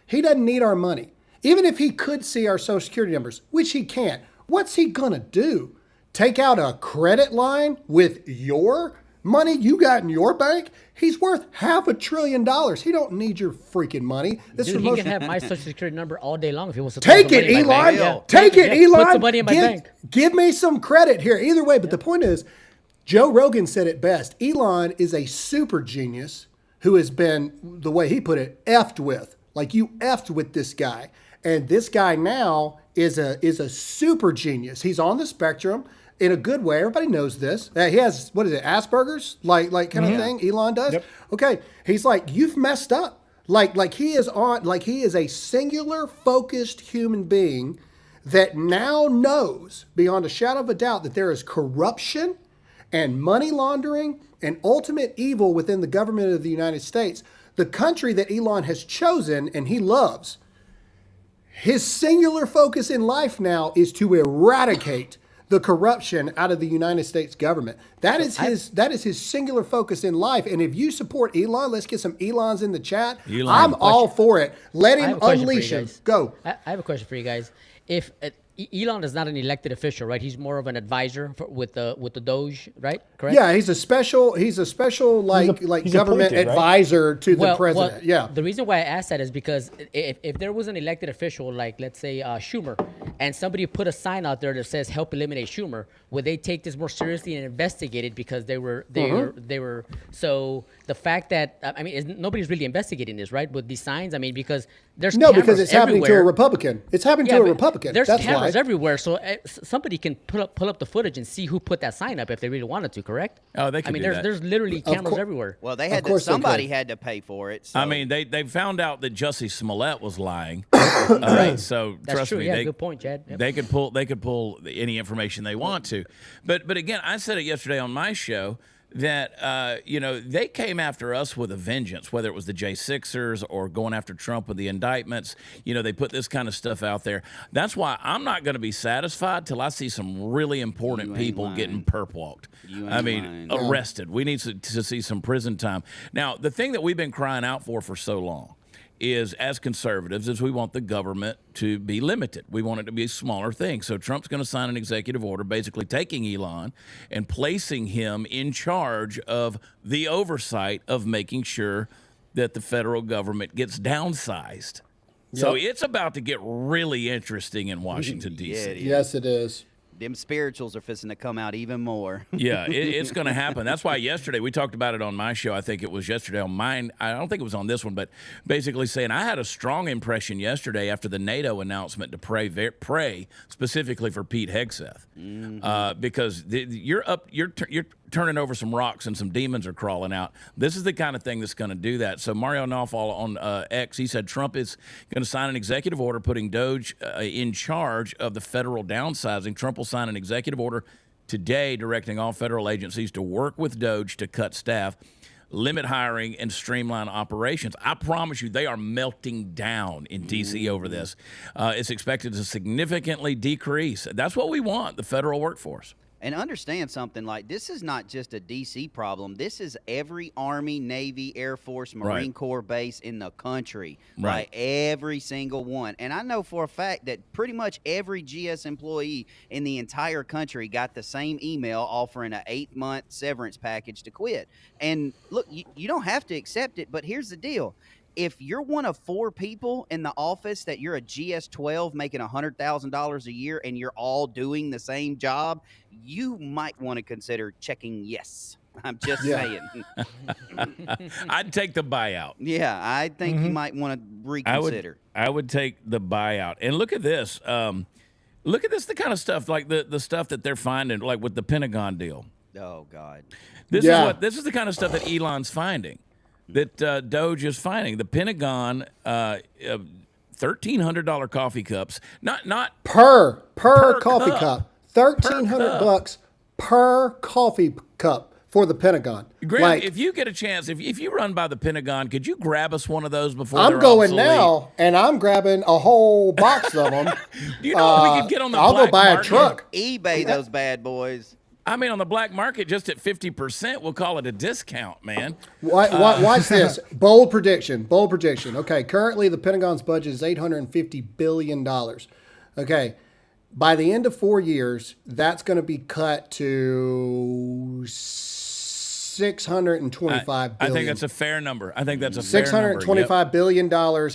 S6: He doesn't need our money. Even if he could see our Social Security numbers, which he can't, what's he going to do? Take out a credit line with your money you got in your bank? He's worth $500 billion. He don't need your freaking money.
S4: Dude, he can have my Social Security number all day long if he wants to.
S6: Take it, Elon.
S4: Yeah.
S6: Take it, Elon.
S4: Put the money in my bank.
S6: Give me some credit here. Either way, but the point is, Joe Rogan said it best. Elon is a super genius who has been, the way he put it, effed with. Like, you effed with this guy. And this guy now is a super genius. He's on the spectrum in a good way. Everybody knows this. He has, what is it, Asperger's? Like kind of thing Elon does? Yep. Okay. He's like, you've messed up. Like he is a singular focused human being that now knows beyond a shadow of a doubt that there is corruption and money laundering and ultimate evil within the government of the United States, the country that Elon has chosen and he loves. His singular focus in life now is to eradicate the corruption out of the United States government. That is his singular focus in life. And if you support Elon, let's get some Elons in the chat. I'm all for it. Let him unleash him. Go.
S4: I have a question for you guys. If Elon is not an elected official, right? He's more of an advisor with the DOGE, right? Correct.
S6: Yeah, he's a special he's government advisor to the president. Yeah.
S4: The reason why I asked that is because if there was an elected official, like let's say Schumer, and somebody put a sign out there that says "Help eliminate Schumer," would they take this more seriously and investigate it because they were so the fact that nobody's really investigating this, right? With these signs, because there's
S6: because it's happening to a Republican. It's happening to a Republican.
S4: There's
S6: That's
S4: cameras
S6: why.
S4: everywhere, so somebody can pull up the footage and see who put that sign up if they really wanted to. Correct?
S2: Oh, they can do that.
S4: There's literally cameras everywhere.
S5: Well, they had somebody had to pay for it. So.
S2: They found out that Jussie Smollett was lying. So
S4: that's
S2: trust
S4: true.
S2: me,
S4: Yeah, good point, Chad. Yep.
S2: They could pull any information they want to. But again, I said it yesterday on my show that they came after us with a vengeance, whether it was the J6ers or going after Trump with the indictments. They put this kind of stuff out there. That's why I'm not going to be satisfied till I see some really important people getting perp walked. Arrested. We need to see some prison time. Now, the thing that we've been crying out for so long is, as conservatives, is we want the government to be limited. We want it to be a smaller thing. So Trump's going to sign an executive order basically taking Elon and placing him in charge of the oversight of making sure that the federal government gets downsized. Yep. So it's about to get really interesting in Washington, D.C.
S6: Yes, it is.
S5: Them spirituals are fixing to come out even more.
S2: Yeah, it's going to happen. That's why yesterday we talked about it on my show. I think it was yesterday on mine. I don't think it was on this one, but basically saying I had a strong impression yesterday after the NATO announcement to pray specifically for Pete Hegseth, because you're turning over some rocks and some demons are crawling out. This is the kind of thing that's going to do that. So Mario Nawfal on X, he said Trump is going to sign an executive order putting DOGE in charge of the federal downsizing. Trump will sign an executive order today directing all federal agencies to work with DOGE to cut staff, limit hiring, and streamline operations. I promise you, they are melting down in D.C. over this. It's expected to significantly decrease. That's what we want, the federal workforce.
S5: And understand something, like, this is not just a DC problem. This is every Army, Navy, Air Force, Marine Corps base in the country.
S2: Right.
S5: Like, every single one. And I know for a fact that pretty much every GS employee in the entire country got the same email offering an 8-month severance package to quit. And look, you don't have to accept it, but here's the deal. If you're one of 4 people in the office that you're a GS-12 making $100,000 a year and you're all doing the same job, you might want to consider checking yes. I'm just saying.
S2: I'd take the buyout.
S5: Yeah, I think you might want to reconsider.
S2: I would take the buyout. And look at this. Look at this, the kind of stuff, like the stuff that they're finding, like with the Pentagon deal.
S5: Oh, God.
S2: This is the kind of stuff that Elon's finding. That DOGE is finding. The Pentagon, $1,300 coffee cups, not
S6: per coffee cup.
S2: $1,300
S6: per coffee cup for the Pentagon.
S2: Graham, if you get a chance, if you run by the Pentagon, could you grab us one of those before
S6: I'm
S2: they're
S6: going
S2: obsolete?
S6: now, and I'm grabbing a whole box of them.
S2: Do you know what we could get on the
S6: I'll
S2: black
S6: go buy
S2: market?
S6: a truck.
S5: eBay those bad boys.
S2: I mean, on the black market, just at 50%, we'll call it a discount, man.
S6: Watch this. Bold prediction. Okay, currently the Pentagon's budget is $850 billion. Okay, by the end of 4 years, that's going to be cut to $625 billion.
S2: I think that's a fair number. I think that's a fair number.
S6: $625 billion,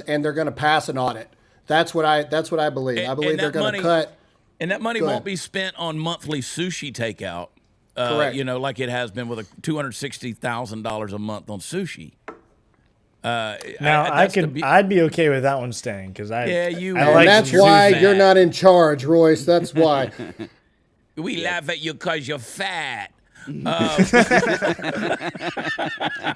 S6: and they're going to pass an audit. That's what I believe. I believe they're going to cut.
S2: And that money won't be spent on monthly sushi takeout.
S6: Correct.
S2: You know, like it has been with a $260,000 a month on sushi.
S3: I'd be okay with that one staying because
S6: that's why you're not in charge, Royce. That's why.
S2: We laugh at you because you're fat.
S4: I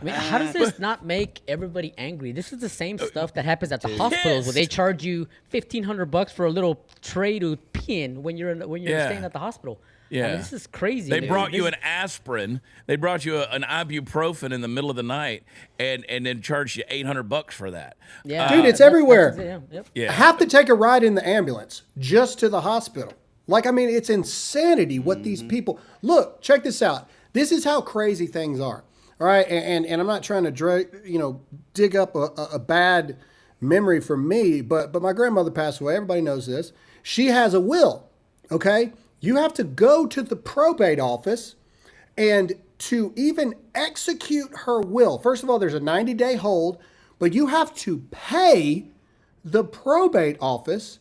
S4: mean, how does this not make everybody angry? This is the same stuff that happens at the hospitals where they charge you $1,500 for a little tray to pee in when you're staying at the hospital.
S2: Yeah,
S4: I mean, this is crazy.
S2: They brought you an aspirin. They brought you an ibuprofen in the middle of the night, and then charged you $800 for that.
S4: Yeah,
S6: dude, it's everywhere.
S4: Yeah.
S6: I have to take a ride in the ambulance just to the hospital. Like, I mean, it's insanity what these people look. Check this out. This is how crazy things are. All right, and I'm not trying to dig up a bad memory for me, but my grandmother passed away. Everybody knows this. She has a will. Okay, you have to go to the probate office, and to even execute her will. First of all, there's a 90-day hold, but you have to pay the probate office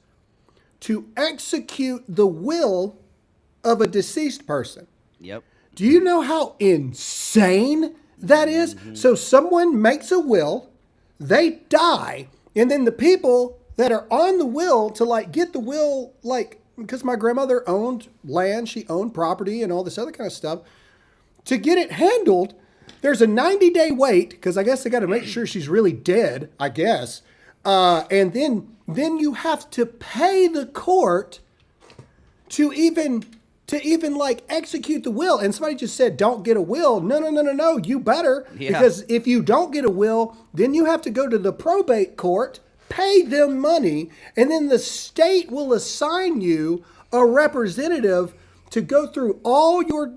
S6: to execute the will of a deceased person.
S5: Yep.
S6: Do you know how insane that is? So someone makes a will, they die, and then the people that are on the will to get the will, because my grandmother owned land, she owned property and all this other kind of stuff, to get it handled, there's a 90-day wait, because I guess they got to make sure she's really dead, I guess. And then you have to pay the court to even execute the will. And somebody just said, don't get a will. No, you better. Yeah. Because if you don't get a will, then you have to go to the probate court, pay them money, and then the state will assign you a representative to go through all your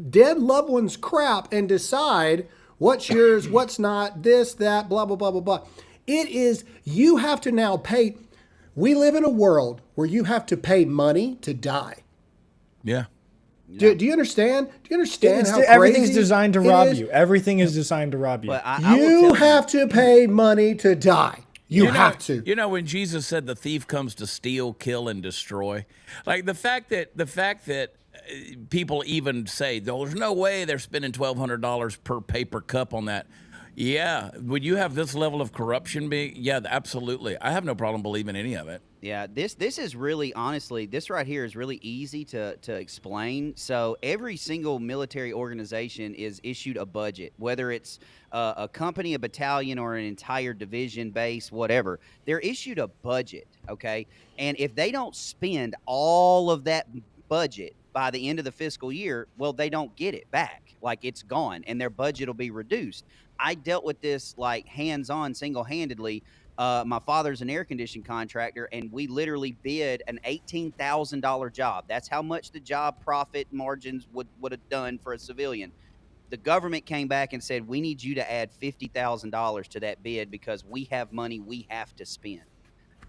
S6: dead loved one's crap and decide what's yours, what's not, this, that, blah, blah, blah, blah, blah. It is, you have to now pay. We live in a world where you have to pay money to die.
S2: Yeah.
S6: Do you understand? Do you understand how crazy
S3: everything's designed to rob you? Everything is designed to rob you.
S6: You have to pay money to die. You have to.
S2: You know, when Jesus said the thief comes to steal, kill, and destroy, like the fact that people even say there's no way they're spending $1,200 per paper cup on that. Yeah, would you have this level of corruption? Yeah, absolutely. I have no problem believing any of it.
S5: Yeah, this is really, honestly, this right here is really easy to explain. So every single military organization is issued a budget, whether it's a company, a battalion, or an entire division, base, whatever. They're issued a budget, okay? And if they don't spend all of that budget by the end of the fiscal year, well, they don't get it back. Like, it's gone, and their budget will be reduced. I dealt with this, hands-on, single-handedly. My father's an air conditioning contractor, and we literally bid an $18,000 job. That's how much the job profit margins would have done for a civilian. The government came back and said, we need you to add $50,000 to that bid because we have money we have to spend.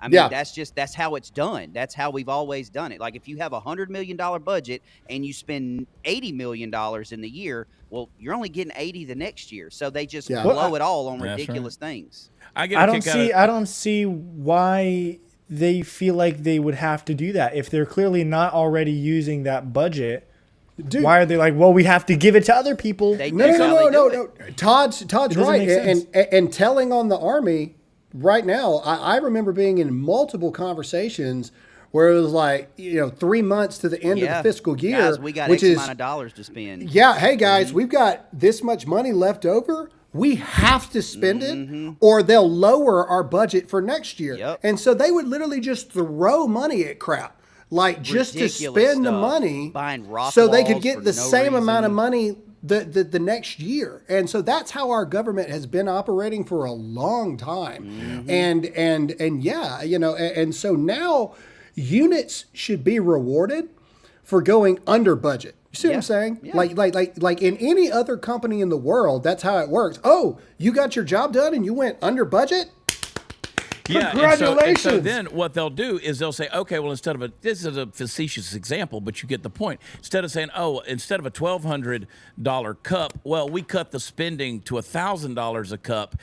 S5: I mean, that's how it's done. That's how we've always done it. Like if you have $100 million budget and you spend $80 million in the year, well, you're only getting 80 the next year. So they just blow it all on ridiculous things.
S3: I don't see why they feel like they would have to do that if they're clearly not already using that budget. Dude, why are they like, well, we have to give it to other people?
S6: No. Todd's right. And telling on the Army right now, I remember being in multiple conversations where it was like, 3 months to the end of the fiscal year.
S5: Guys, we got X amount of dollars to spend.
S6: Yeah. Hey, guys, we've got this much money left over. We have to spend it or they'll lower our budget for next year.
S5: Yep.
S6: And so they would literally just throw money at crap. Like just
S5: Ridiculous
S6: to spend the
S5: stuff.
S6: money
S5: Buying rock
S6: so they
S5: walls
S6: could get
S5: for
S6: the
S5: no
S6: same amount of
S5: reason.
S6: money the next year. And so that's how our government has been operating for a long time. And so now units should be rewarded for going under budget. You see what I'm saying?
S5: Yeah.
S6: Like in any other company in the world, that's how it works. Oh, you got your job done and you went under budget?
S2: Yeah,
S6: Congratulations.
S2: and so then what they'll do is they'll say, okay, well, this is a facetious example, but you get the point. Instead of saying, instead of a $1,200 cup, well, we cut the spending to $1,000 a cup.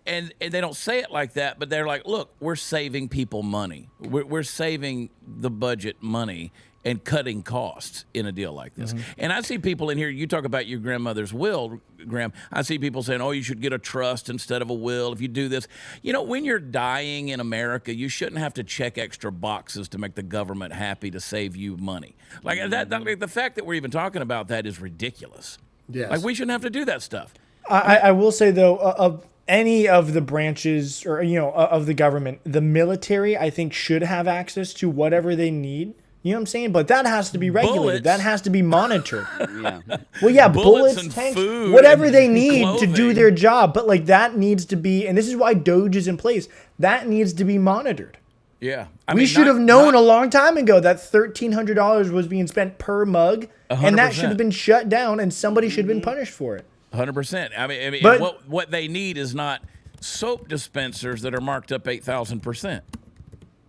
S2: And they don't say it like that, but they're like, look, we're saving people money. We're saving the budget money and cutting costs in a deal like this. And I see people in here, you talk about your grandmother's will, Graham. I see people saying, you should get a trust instead of a will if you do this. When you're dying in America, you shouldn't have to check extra boxes to make the government happy to save you money. Like like the fact that we're even talking about that is ridiculous.
S6: Yes.
S2: Like we shouldn't have to do that stuff.
S3: I will say, though, of any of the branches or, of the government, the military, I think, should have access to whatever they need. You know what I'm saying? But that has to be regulated.
S2: Bullets.
S3: That has to be monitored.
S5: Yeah.
S3: Well, yeah,
S2: Bullets
S3: bullets,
S2: and
S3: tanks,
S2: food
S3: whatever
S2: and
S3: they need to do
S2: clothing.
S3: their job. But like that needs to be, and this is why DOGE is in place. That needs to be monitored.
S2: Yeah.
S3: We should have known a long time ago that $1,300 was being spent per mug, and that
S2: 100%.
S3: should have been shut down, and somebody should have been punished for it.
S2: 100%. I mean,
S3: But-
S2: what they need is not soap dispensers that are marked up 8,000%.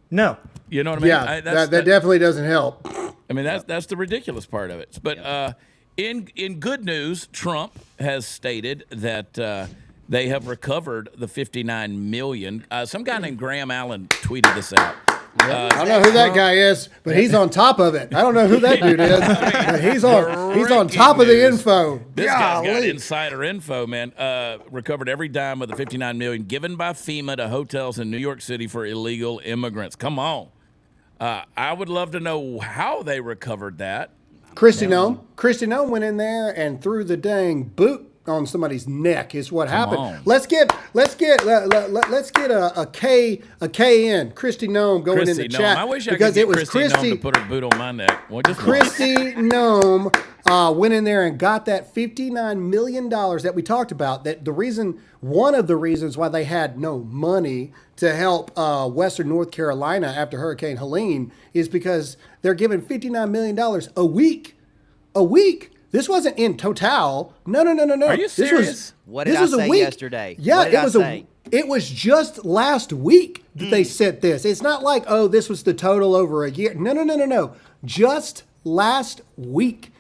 S3: No.
S2: You know what I mean?
S6: Yeah, that definitely doesn't help.
S2: I mean, that's the ridiculous part of it. But in good news, Trump has stated that they have recovered the $59 million. Some guy named Graham Allen tweeted this out.
S6: I don't know who that guy is, but he's on top of it. I don't know who that dude is, but he's on top of the info.
S2: This guy's got insider info, man. Recovered every dime of the $59 million given by FEMA to hotels in New York City for illegal immigrants. Come on. I would love to know how they recovered that.
S6: Kristi Noem went in there and threw the dang boot on somebody's neck is what happened.
S2: on.
S6: Let's get a K in Kristi Noem going in the chat.
S2: I wish I
S6: because
S2: could get
S6: it was
S2: Kristi Noem to put her boot on my neck. Well, just once.
S6: Kristi Noem went in there and got that $59 million that we talked about. That one of the reasons why they had no money to help Western North Carolina after Hurricane Helene is because they're giving $59 million a week. A week. This wasn't in total. No.
S2: Are you serious?
S5: What did I say yesterday?
S6: Yeah,
S5: What did I say?
S6: It was just last week that they said this. It's not like, this was the total over a year. No. Just last week,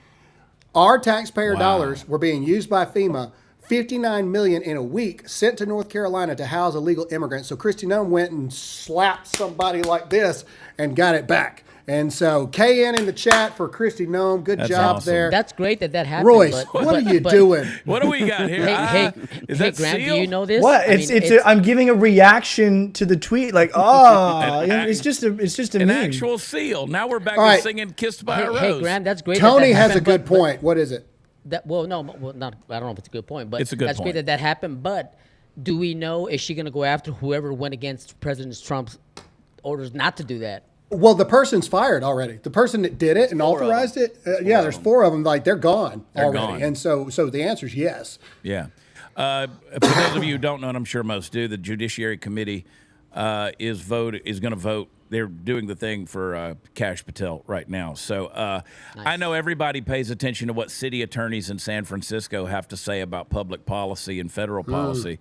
S6: our taxpayer dollars were being used by FEMA, $59 million in a week, sent to North Carolina to house illegal immigrants. So Kristi Noem went and slapped somebody like this and got it back. And so KN in the chat for Kristi Noem. Good job
S2: awesome.
S6: there.
S4: That's great that happened.
S6: Royce, what are you doing?
S2: What do we got here? Is that
S4: Graham,
S2: seal?
S4: do you know this?
S3: What?
S4: I mean,
S3: I'm giving a reaction to the tweet, like, it's just a
S2: An
S3: meme.
S2: actual seal. Now we're back
S6: All
S2: to
S6: right.
S2: singing "Kissed by a Rose."
S4: Hey, Graham, that's great.
S6: Tony
S4: that
S6: has a
S4: happened,
S6: good
S4: but-
S6: point. What is it?
S4: Not. I don't know if it's a good point, but
S2: It's a good
S4: that's
S2: point.
S4: great that happened. But do we know, is she going to go after whoever went against President Trump's orders not to do that?
S6: Well, the person's fired already. The person that did it and authorized it, there's four of them. Like they're gone already.
S2: gone.
S6: And so the answer is yes.
S2: Yeah. For those of you who don't know, and I'm sure most do, the Judiciary Committee is going to vote. They're doing the thing for Kash Patel right now. So nice. I know everybody pays attention to what city attorneys in San Francisco have to say about public policy and federal policy.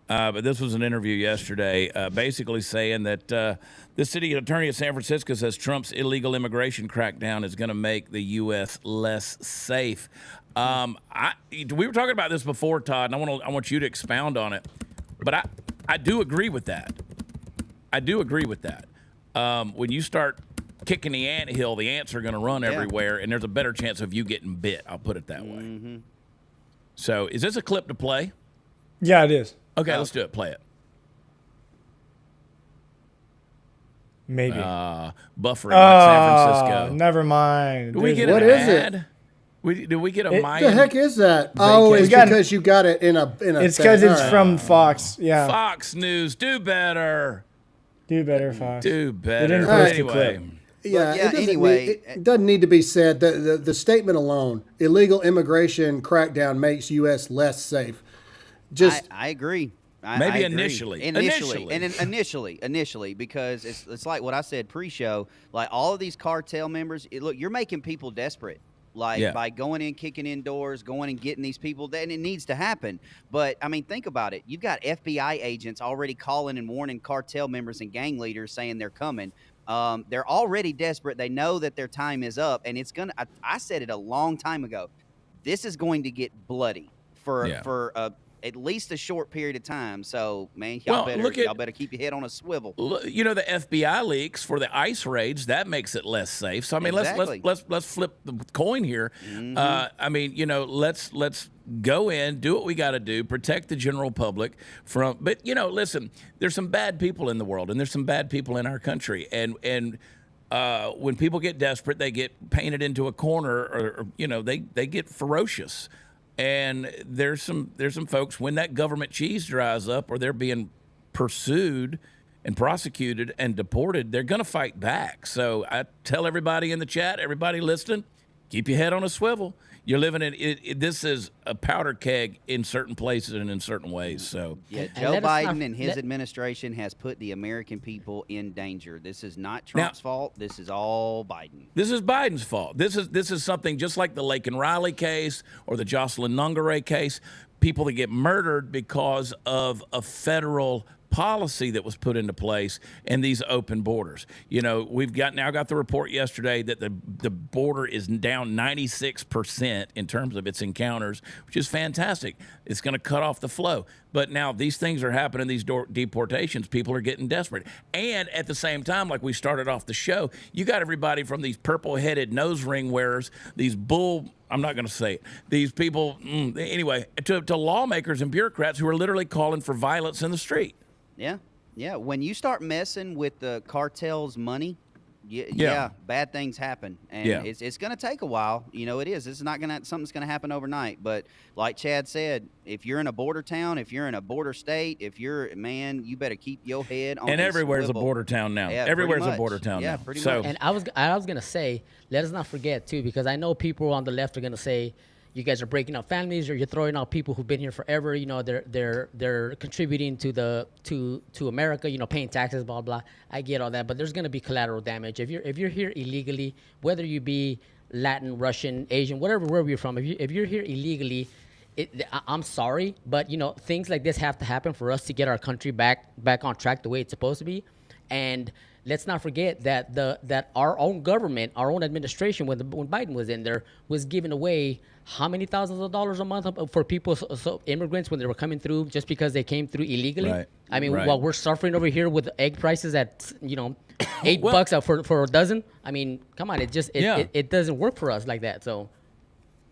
S2: But this was an interview yesterday basically saying that the city attorney of San Francisco says Trump's illegal immigration crackdown is going to make the U.S. less safe. We were talking about this before, Todd, and I want you to expound on it. But I do agree with that. When you start kicking the anthill, the ants are going to run everywhere, and there's a better chance of you getting bit. I'll put it that way. So is this a clip to play?
S3: Yeah, it is.
S2: Okay, let's do it. Play it.
S3: Maybe.
S2: Buffering like San Francisco.
S3: Never mind.
S2: Do we get
S6: what
S2: an
S6: is
S2: ad?
S6: it?
S2: Do we get a
S6: What the heck is that? Oh, it's because you got it in a
S3: It's because it's from Fox. Yeah.
S2: Fox News. Do better.
S3: Do better, Fox.
S2: Do better.
S3: They didn't post the
S2: Anyway.
S3: clip.
S6: Yeah, it doesn't need to be said. The statement alone, illegal immigration crackdown makes U.S. less safe.
S5: I agree.
S2: Maybe
S5: I agree.
S2: initially,
S5: because it's like what I said pre-show. Like all of these cartel members, look, you're making people desperate. By going in, kicking in doors, going and getting these people, then it needs to happen. But I mean, think about it. You've got FBI agents already calling and warning cartel members and gang leaders saying they're coming. They're already desperate. They know that their time is up, and it's gonna. I said it a long time ago. This is going to get bloody for at least a short period of time. So, man, y'all better keep your head on a swivel.
S2: You know, the FBI leaks for the ICE raids, that makes it less safe. So I mean, let's flip the coin here. I mean, you know, let's go in, do what we got to do, protect the general public from. But you know, listen, there's some bad people in the world, and there's some bad people in our country, and when people get desperate, they get painted into a corner, or you know, they get ferocious. And there's some folks, when that government cheese dries up or they're being pursued and prosecuted and deported, they're going to fight back. So I tell everybody in the chat, everybody listening, keep your head on a swivel. You're living in it. This is a powder keg in certain places and in certain ways. So
S5: Joe Biden and his administration has put the American people in danger. This is not Trump's fault. This is all Biden.
S2: This is Biden's fault. This is something just like the Laken Riley case or the Jocelyn Nungare case. People that get murdered because of a federal policy that was put into place and these open borders. You know, we've now got the report yesterday that the border is down 96% in terms of its encounters, which is fantastic. It's going to cut off the flow. But now these things are happening, these deportations, people are getting desperate. And at the same time, like we started off the show, you got everybody from these purple-headed nose ring wearers, these I'm not going to say it. These people, anyway, to lawmakers and bureaucrats who are literally calling for violence in the street.
S5: Yeah. When you start messing with the cartel's money, bad things happen, and it's going to take a while. You know, it is. It's not something's going to happen overnight. But like Chad said, if you're in a border town, if you're in a border state, you better keep your head on.
S2: And everywhere's a border town now.
S5: Yeah,
S2: everywhere's a border town now.
S5: Pretty much.
S4: And I was going to say, let us not forget too, because I know people on the left are going to say, you guys are breaking up families, or you're throwing out people who've been here forever. You know, they're contributing to America. You know, paying taxes, blah blah. I get all that, but there's going to be collateral damage if you're here illegally, whether you be Latin, Russian, Asian, wherever you're from. If you're here illegally, I'm sorry, but you know, things like this have to happen for us to get our country back on track the way it's supposed to be. And let's not forget that our own government, our own administration, when Biden was in there, was giving away how many thousands of dollars a month for people, so immigrants, when they were coming through just because they came through illegally. Right. I mean, while we're suffering over here with egg prices at $8 for a dozen. I mean, come on, it doesn't work for us like that. So.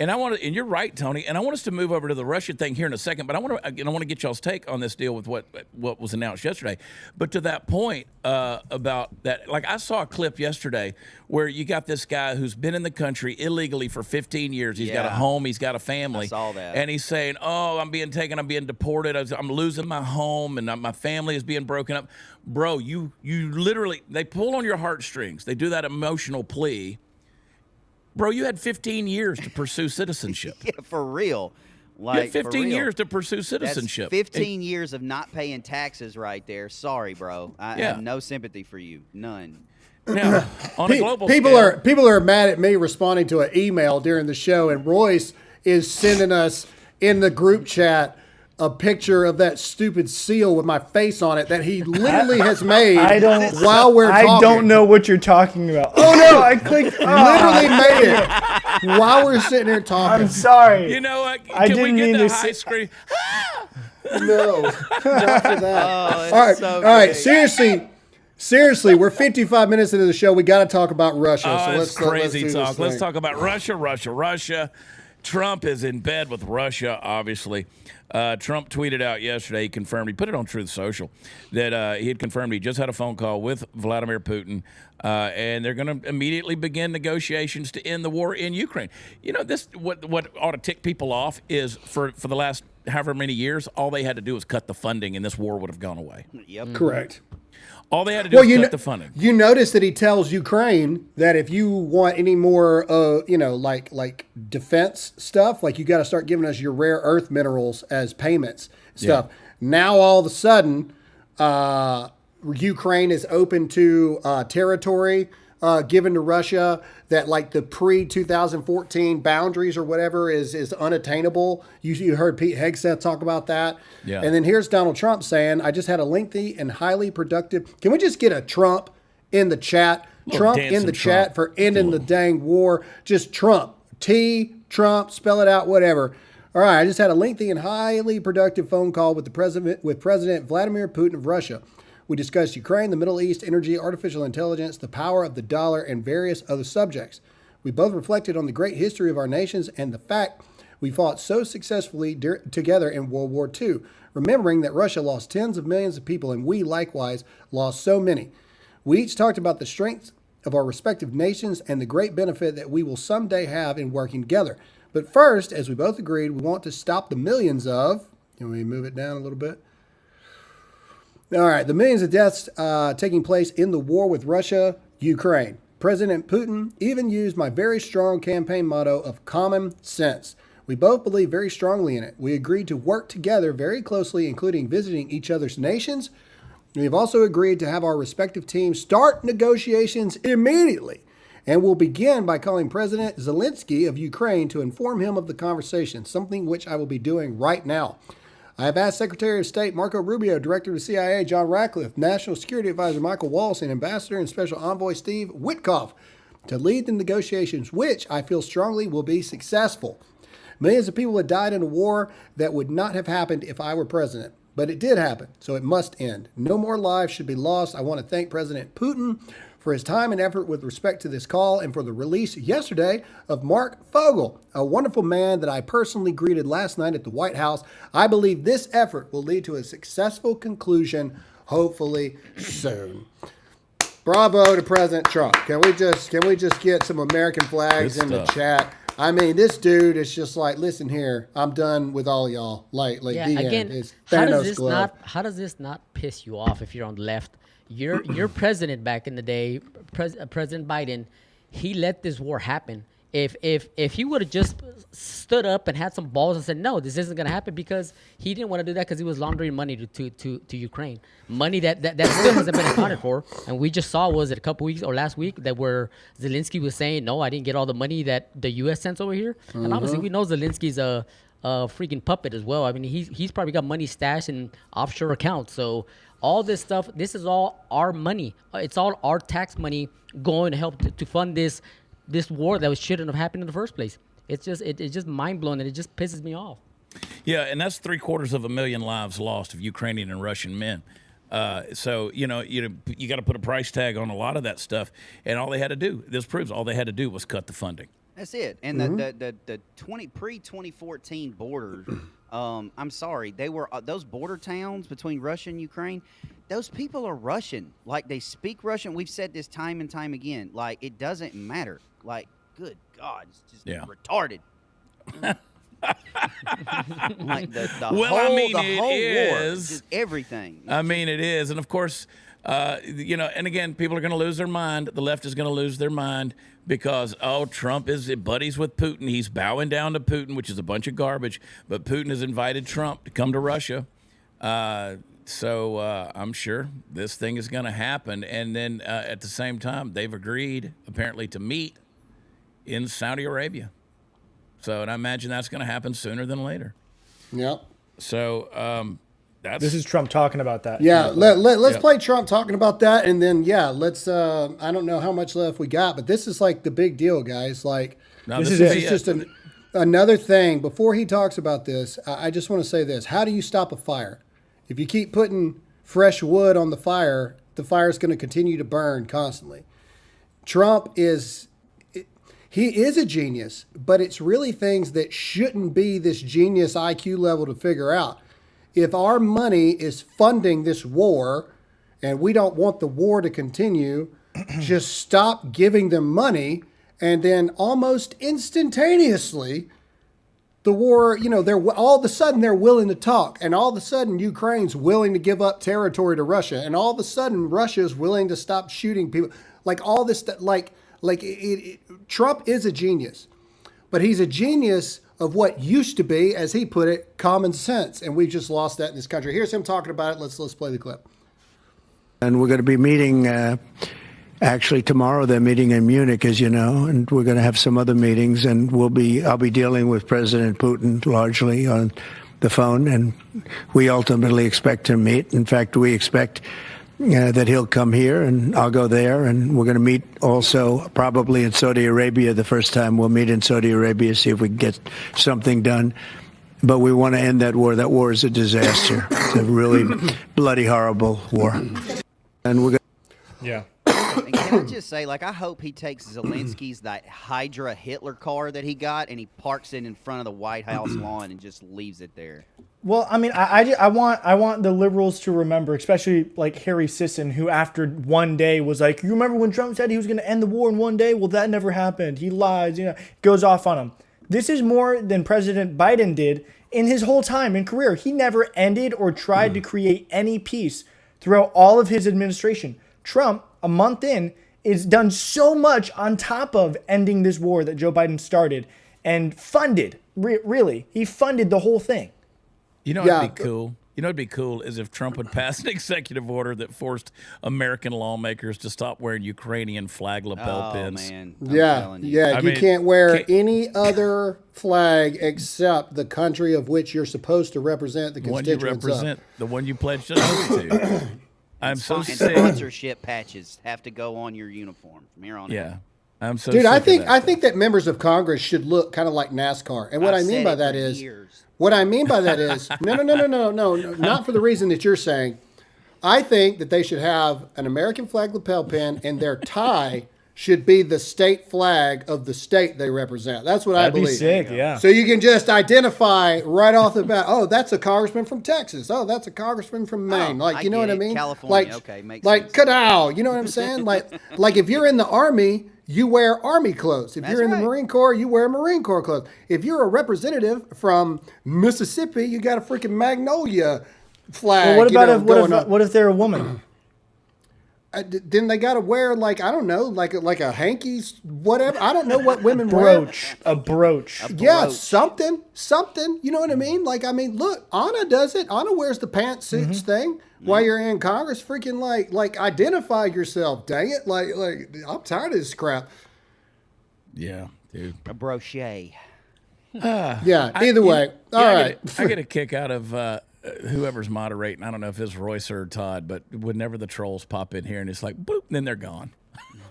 S2: And and you're right, Tony. And I want us to move over to the Russia thing here in a second. But I want to get y'all's take on this deal with what was announced yesterday. But to that point about that, like I saw a clip yesterday where you got this guy who's been in the country illegally for 15 years. He's got a home, he's got a family.
S5: I saw that.
S2: And he's saying, "Oh, I'm being taken, I'm being deported, I'm losing my home, and my family is being broken up." Bro, you literally, they pull on your heartstrings. They do that emotional plea. Bro, you had 15 years to pursue citizenship.
S5: Yeah, for real.
S2: You had
S5: Like, for
S2: 15
S5: real.
S2: years to pursue
S5: That's
S2: citizenship.
S5: 15 years of not paying taxes right there. Sorry, bro. I
S2: Yeah.
S5: have no sympathy for you. None.
S2: Now, on a global
S6: people
S2: scale,
S6: are mad at me responding to an email during the show, and Royce is sending us in the group chat a picture of that stupid seal with my face on it that he literally has made while we're talking.
S3: I don't know what you're talking about. Oh no! I clicked.
S6: Literally made it while we're sitting here talking.
S3: I'm sorry.
S2: you know what?
S3: I
S2: Can we
S3: didn't
S2: get
S3: mean
S2: the
S3: to
S2: high
S3: say-
S2: screen?
S6: No, not for that.
S5: Oh,
S6: all right,
S5: so
S6: all right.
S5: great.
S6: Seriously, we're 55 minutes into the show. We got to talk about Russia.
S2: Oh,
S6: so
S2: it's
S6: let's
S2: crazy
S6: do this
S2: talk. Let's
S6: thing.
S2: talk about Russia. Trump is in bed with Russia, obviously. Trump tweeted out yesterday, he confirmed, he put it on Truth Social, that he had confirmed he just had a phone call with Vladimir Putin, and they're going to immediately begin negotiations to end the war in Ukraine. You know, this what ought to tick people off is for the last however many years, all they had to do was cut the funding, and this war would have gone away.
S5: Yep.
S6: Correct.
S2: All they had to do was cut the funding.
S6: You notice that he tells Ukraine that if you want any more, like defense stuff, like you got to start giving us your rare earth minerals as payments stuff.
S2: Yeah.
S6: Now all of a sudden, Ukraine is open to territory given to Russia that like the pre-2014 boundaries or whatever is unattainable. You heard Pete Hegseth talk about that.
S2: Yeah.
S6: And then here's Donald Trump saying, I just had a lengthy and highly productive. Can we just get a Trump in the chat? Trump in the chat for ending the dang war. Just Trump. Trump, spell it out, whatever. All right, I just had a lengthy and highly productive phone call with President Vladimir Putin of Russia. We discussed Ukraine, the Middle East, energy, artificial intelligence, the power of the dollar, and various other subjects. We both reflected on the great history of our nations and the fact we fought so successfully together in World War II, remembering that Russia lost tens of millions of people and we likewise lost so many. We each talked about the strengths of our respective nations and the great benefit that we will someday have in working together. But first, as we both agreed, we want to stop the millions of... Can we move it down a little bit? All right, the millions of deaths taking place in the war with Russia, Ukraine. President Putin even used my very strong campaign motto of common sense. We both believe very strongly in it. We agreed to work together very closely, including visiting each other's nations. We have also agreed to have our respective teams start negotiations immediately. And we'll begin by calling President Zelensky of Ukraine to inform him of the conversation, something which I will be doing right now. I have asked Secretary of State Marco Rubio, Director of the CIA John Ratcliffe, National Security Advisor Michael Waltz, and Ambassador and Special Envoy Steve Witkoff to lead the negotiations, which I feel strongly will be successful. Millions of people have died in a war that would not have happened if I were president. But it did happen, so it must end. No more lives should be lost. I want to thank President Putin for his time and effort with respect to this call and for the release yesterday of Mark Fogel, a wonderful man that I personally greeted last night at the White House. I believe this effort will lead to a successful conclusion, hopefully soon. Bravo to President Trump. Can we just get some American flags in the chat? I mean, this dude is just like, listen here, I'm done with all y'all. Like
S4: Yeah,
S6: the
S4: again,
S6: end. It's
S4: how
S6: Thanos
S4: does
S6: glove.
S4: this not piss you off if you're on the left? Your president back in the day, President Biden, he let this war happen. If he would have just stood up and had some balls and said, no, this isn't going to happen, because he didn't want to do that because he was laundering money to Ukraine. Money that still hasn't been accounted for. And we just saw, was it a couple weeks or last week, that where Zelensky was saying, no, I didn't get all the money that the U.S. sends over here. And obviously we know Zelensky's a freaking puppet as well. I mean, he's probably got money stashed in offshore accounts. So all this stuff, this is all our money. It's all our tax money going to help to fund this war that shouldn't have happened in the first place. It's just mind blowing, and it just pisses me off.
S2: Yeah, and that's 750,000 lives lost of Ukrainian and Russian men. So you got to put a price tag on a lot of that stuff. And all they had to do, this proves, all they had to do was cut the funding.
S5: That's it. And the pre-2014 borders, I'm sorry, they were those border towns between Russia and Ukraine. Those people are Russian. Like, they speak Russian. We've said this time and time again. Like, it doesn't matter. Like, good God, it's just retarded. Like the whole war, just everything.
S2: I mean, it is. And of course, And again, people are going to lose their mind. The left is going to lose their mind because, Trump is buddies with Putin. He's bowing down to Putin, which is a bunch of garbage. But Putin has invited Trump to come to Russia. So I'm sure this thing is going to happen. And then at the same time, they've agreed, apparently, to meet in Saudi Arabia. So, and I imagine that's going to happen sooner than later.
S6: Yep.
S2: So,
S3: this is Trump talking about that.
S6: Yeah, let's play Trump talking about that, and then let's. I don't know how much left we got, but this is like the big deal, guys. Like
S2: No,
S6: this is just another thing. Before he talks about this, I just want to say this: how do you stop a fire? If you keep putting fresh wood on the fire is going to continue to burn constantly. Trump is. He is a genius, but it's really things that shouldn't be this genius IQ level to figure out. If our money is funding this war and we don't want the war to continue, just stop giving them money. And then almost instantaneously, the war, they're all of a sudden they're willing to talk. And all of a sudden Ukraine's willing to give up territory to Russia. And all of a sudden Russia is willing to stop shooting people. Like all this stuff, Trump is a genius, but he's a genius of what used to be, as he put it, common sense. And we've just lost that in this country. Here's him talking about it. Let's play the clip.
S11: And we're going to be meeting, actually tomorrow they're meeting in Munich, as you know, and we're going to have some other meetings, and I'll be dealing with President Putin largely on the phone, and we ultimately expect to meet. In fact, we expect that he'll come here and I'll go there, and we're going to meet also probably in Saudi Arabia. The first time we'll meet in Saudi Arabia, see if we can get something done. But we want to end that war. That war is a disaster. It's a really bloody, horrible war. And we're going
S3: Yeah.
S5: And can I just say, I hope he takes Zelensky's that Hydra Hitler car that he got and he parks it in front of the White House lawn and just leaves it there.
S3: Well, I mean, I want the liberals to remember, especially like Harry Sisson, who after one day was like, you remember when Trump said he was going to end the war in one day? Well, that never happened. He lies, goes off on him. This is more than President Biden did in his whole time in career. He never ended or tried to create any peace throughout all of his administration. Trump, a month in, is done so much on top of ending this war that Joe Biden started and funded. Really, he funded the whole thing.
S2: What'd be cool? What'd be cool is if Trump would pass an executive order that forced American lawmakers to stop wearing Ukrainian flag lapel pins.
S5: Man.
S6: You can't wear any other flag except the country of which you're supposed to represent the constituents of.
S2: The one you pledged allegiance to. I'm so
S5: And
S2: sick.
S5: sponsorship patches have to go on your uniform from here on out.
S2: Yeah. I'm so
S6: Dude,
S2: sick
S6: I
S2: of
S6: think
S2: that.
S6: that members of Congress should look kind of like NASCAR. And what
S5: I've
S6: I mean
S5: said
S6: by
S5: it
S6: that
S5: for
S6: is
S5: years.
S6: what I mean by that is no, not for the reason that you're saying. I think that they should have an American flag lapel pin and their tie should be the state flag of the state they represent. That's what I believe.
S3: That'd be sick, yeah.
S6: So you can just identify right off the bat, oh, that's a congressman from Texas. Oh, that's a congressman from Maine.
S5: I
S6: you know
S5: get
S6: what I
S5: it.
S6: mean?
S5: California, okay, makes
S6: like
S5: sense.
S6: Kadow, you know what I'm saying? like if you're in the Army, you wear Army clothes. If
S5: That's
S6: you're in
S5: right.
S6: the Marine Corps, you wear Marine Corps clothes. If you're a representative from Mississippi, you got a freaking Magnolia flag.
S3: Well, what if they're a woman?
S6: Then they got to wear like a hanky, whatever. I don't know what women wear.
S3: A brooch.
S6: Yeah, something. You know what I mean? Look, Anna does it. Anna wears the pantsuits thing while you're in Congress. Freaking like identify yourself. Dang it! Like I'm tired of this crap.
S2: Yeah, dude.
S5: A brochet.
S6: Yeah. Either way, all right.
S2: I get a kick out of whoever's moderating. I don't know if it's Royce or Todd, but whenever the trolls pop in here and it's like, boop, and then they're gone.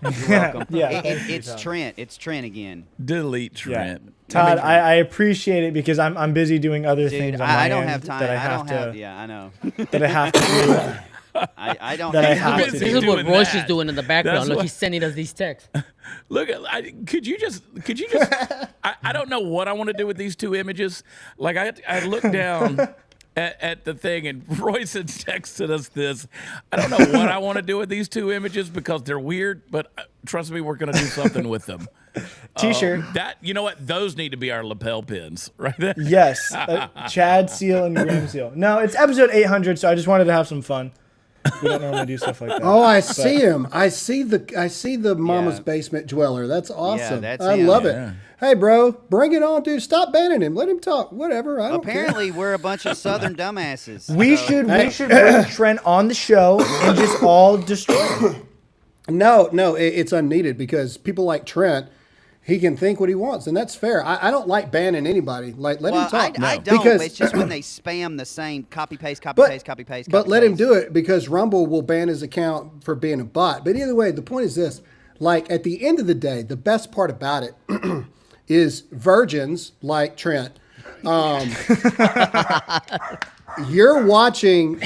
S5: You're welcome.
S3: Yeah.
S5: It's Trent. It's Trent again.
S2: Delete Trent.
S3: Yeah. Todd, I appreciate it because I'm busy doing other
S5: Dude,
S3: things on my
S5: I don't
S3: end
S5: have time.
S3: that I have to.
S5: Yeah, I know.
S3: That I have to do.
S5: I don't
S3: That I
S5: have
S3: have
S5: time.
S3: to
S4: This is what
S2: doing
S4: Royce
S2: that.
S4: is doing in the background.
S2: That's
S4: Look,
S2: what-
S4: he's sending us these texts.
S2: Look, could you just? I don't know what I want to do with these two images. Like I look down at the thing, and Royce had texted us this. I don't know what I want to do with these two images because they're weird, but trust me, we're going to do something with them.
S3: T-shirt.
S2: You know what? Those need to be our lapel pins, right there.
S3: Yes. Chad Seal and Graham Seal. No, it's episode 800, so I just wanted to have some fun. We don't normally do stuff like that.
S6: Oh, I see him. I see the mama's basement dweller. That's awesome.
S5: that's
S6: I
S5: him.
S6: love it. Hey, bro, bring it on, dude. Stop banning him. Let him talk. Whatever. I don't
S5: Apparently,
S6: care.
S5: we're a bunch of Southern dumbasses.
S3: We should bring Trent on the show and just all destroy him.
S6: No, it's unneeded because people like Trent, he can think what he wants, and that's fair. I don't like banning anybody. Like, let him talk.
S5: I don't.
S6: Because,
S5: it's just when they spam the same copy paste.
S6: But let him do it because Rumble will ban his account for being a bot. But either way, the point is this: like at the end of the day, the best part about it is virgins like Trent. You're watching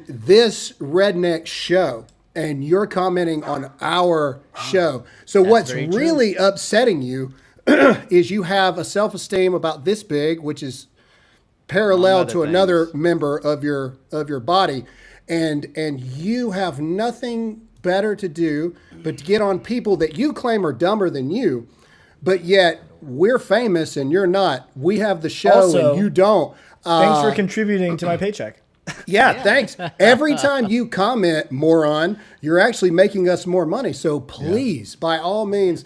S6: this redneck show. And you're commenting on our show. So what's really upsetting you is you have a self-esteem about this big, which is parallel to another member of your body, and you have nothing better to do but to get on people that you claim are dumber than you, but yet we're famous and you're not. We have the show
S3: Also,
S6: and you don't.
S3: Thanks for contributing to my paycheck.
S6: Yeah, thanks. Every time you comment, moron, you're actually making us more money. So please, by all means,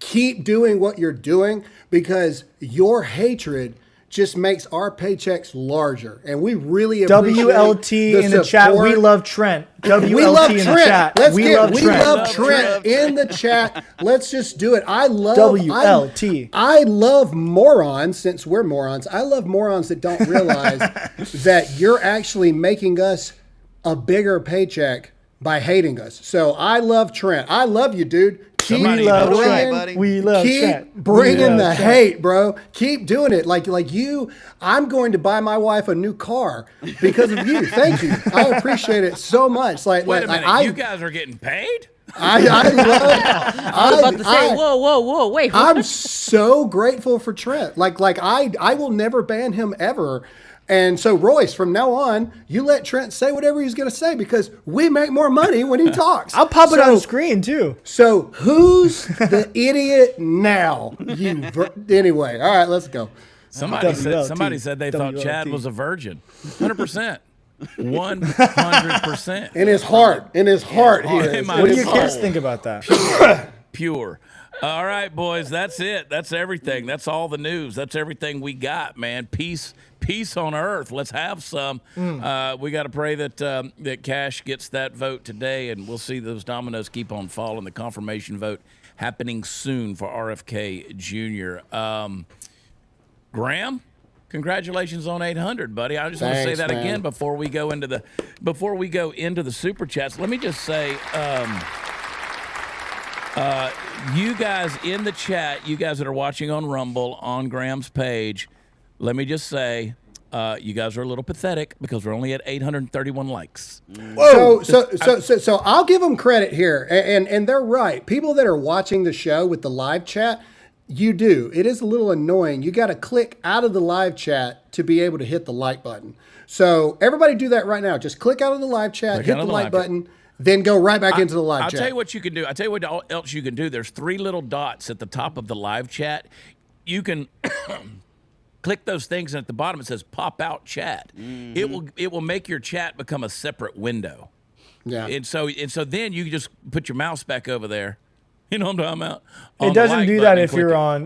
S6: keep doing what you're doing because your hatred just makes our paychecks larger. And we really appreciate
S3: WLT in the chat. We love Trent. WLT
S6: we love
S3: in
S6: Trent.
S3: the chat.
S6: We love Trent in the chat. Let's just do it. I love
S3: WLT.
S6: I love morons, since we're morons. I love morons that don't realize that you're actually making us a bigger paycheck by hating us. So I love Trent. I love you, dude.
S3: We love Trent.
S6: Keep bringing the hate, bro. Keep doing it. Like you, I'm going to buy my wife a new car because of you. Thank you. I appreciate it so much.
S2: Wait a minute, you guys are getting paid?
S6: I love.
S4: I was about to say, whoa, wait.
S6: I'm so grateful for Trent. Like I will never ban him ever. And so, Royce, from now on, you let Trent say whatever he's going to say because we make more money when he talks.
S3: I'll pop it on screen, too.
S6: So, who's the idiot now? Anyway, all right, let's go.
S2: Somebody said they thought Chad was a virgin. 100%. 100%.
S6: In his heart. He is.
S3: What do your kids think about that?
S2: Pure. All right, boys, that's it. That's everything. That's all the news. That's everything we got, man. Peace on earth. Let's have some. We got to pray that Kash gets that vote today, and we'll see those dominoes keep on falling. The confirmation vote happening soon for RFK Jr. Graham, congratulations on 800, buddy. I just want to say that again before we go into the super chats. Let me just say. You guys in the chat, you guys that are watching on Rumble, on Graham's page, let me just say, you guys are a little pathetic because we're only at 831 likes.
S6: Whoa. So I'll give them credit here, and they're right. People that are watching the show with the live chat, you do. It is a little annoying. You got to click out of the live chat to be able to hit the like button. So everybody do that right now. Just click out of the live chat, hit the like button. Then go right back into the live chat.
S2: I'll tell you what you can do. I'll tell you what else you can do. There's 3 little dots at the top of the live chat. You can click those things, and at the bottom it says pop out chat. Mm-hmm. It will make your chat become a separate window. Yeah. And so then you just put your mouse back over there. You know what I'm talking about?
S3: It doesn't do that if you're on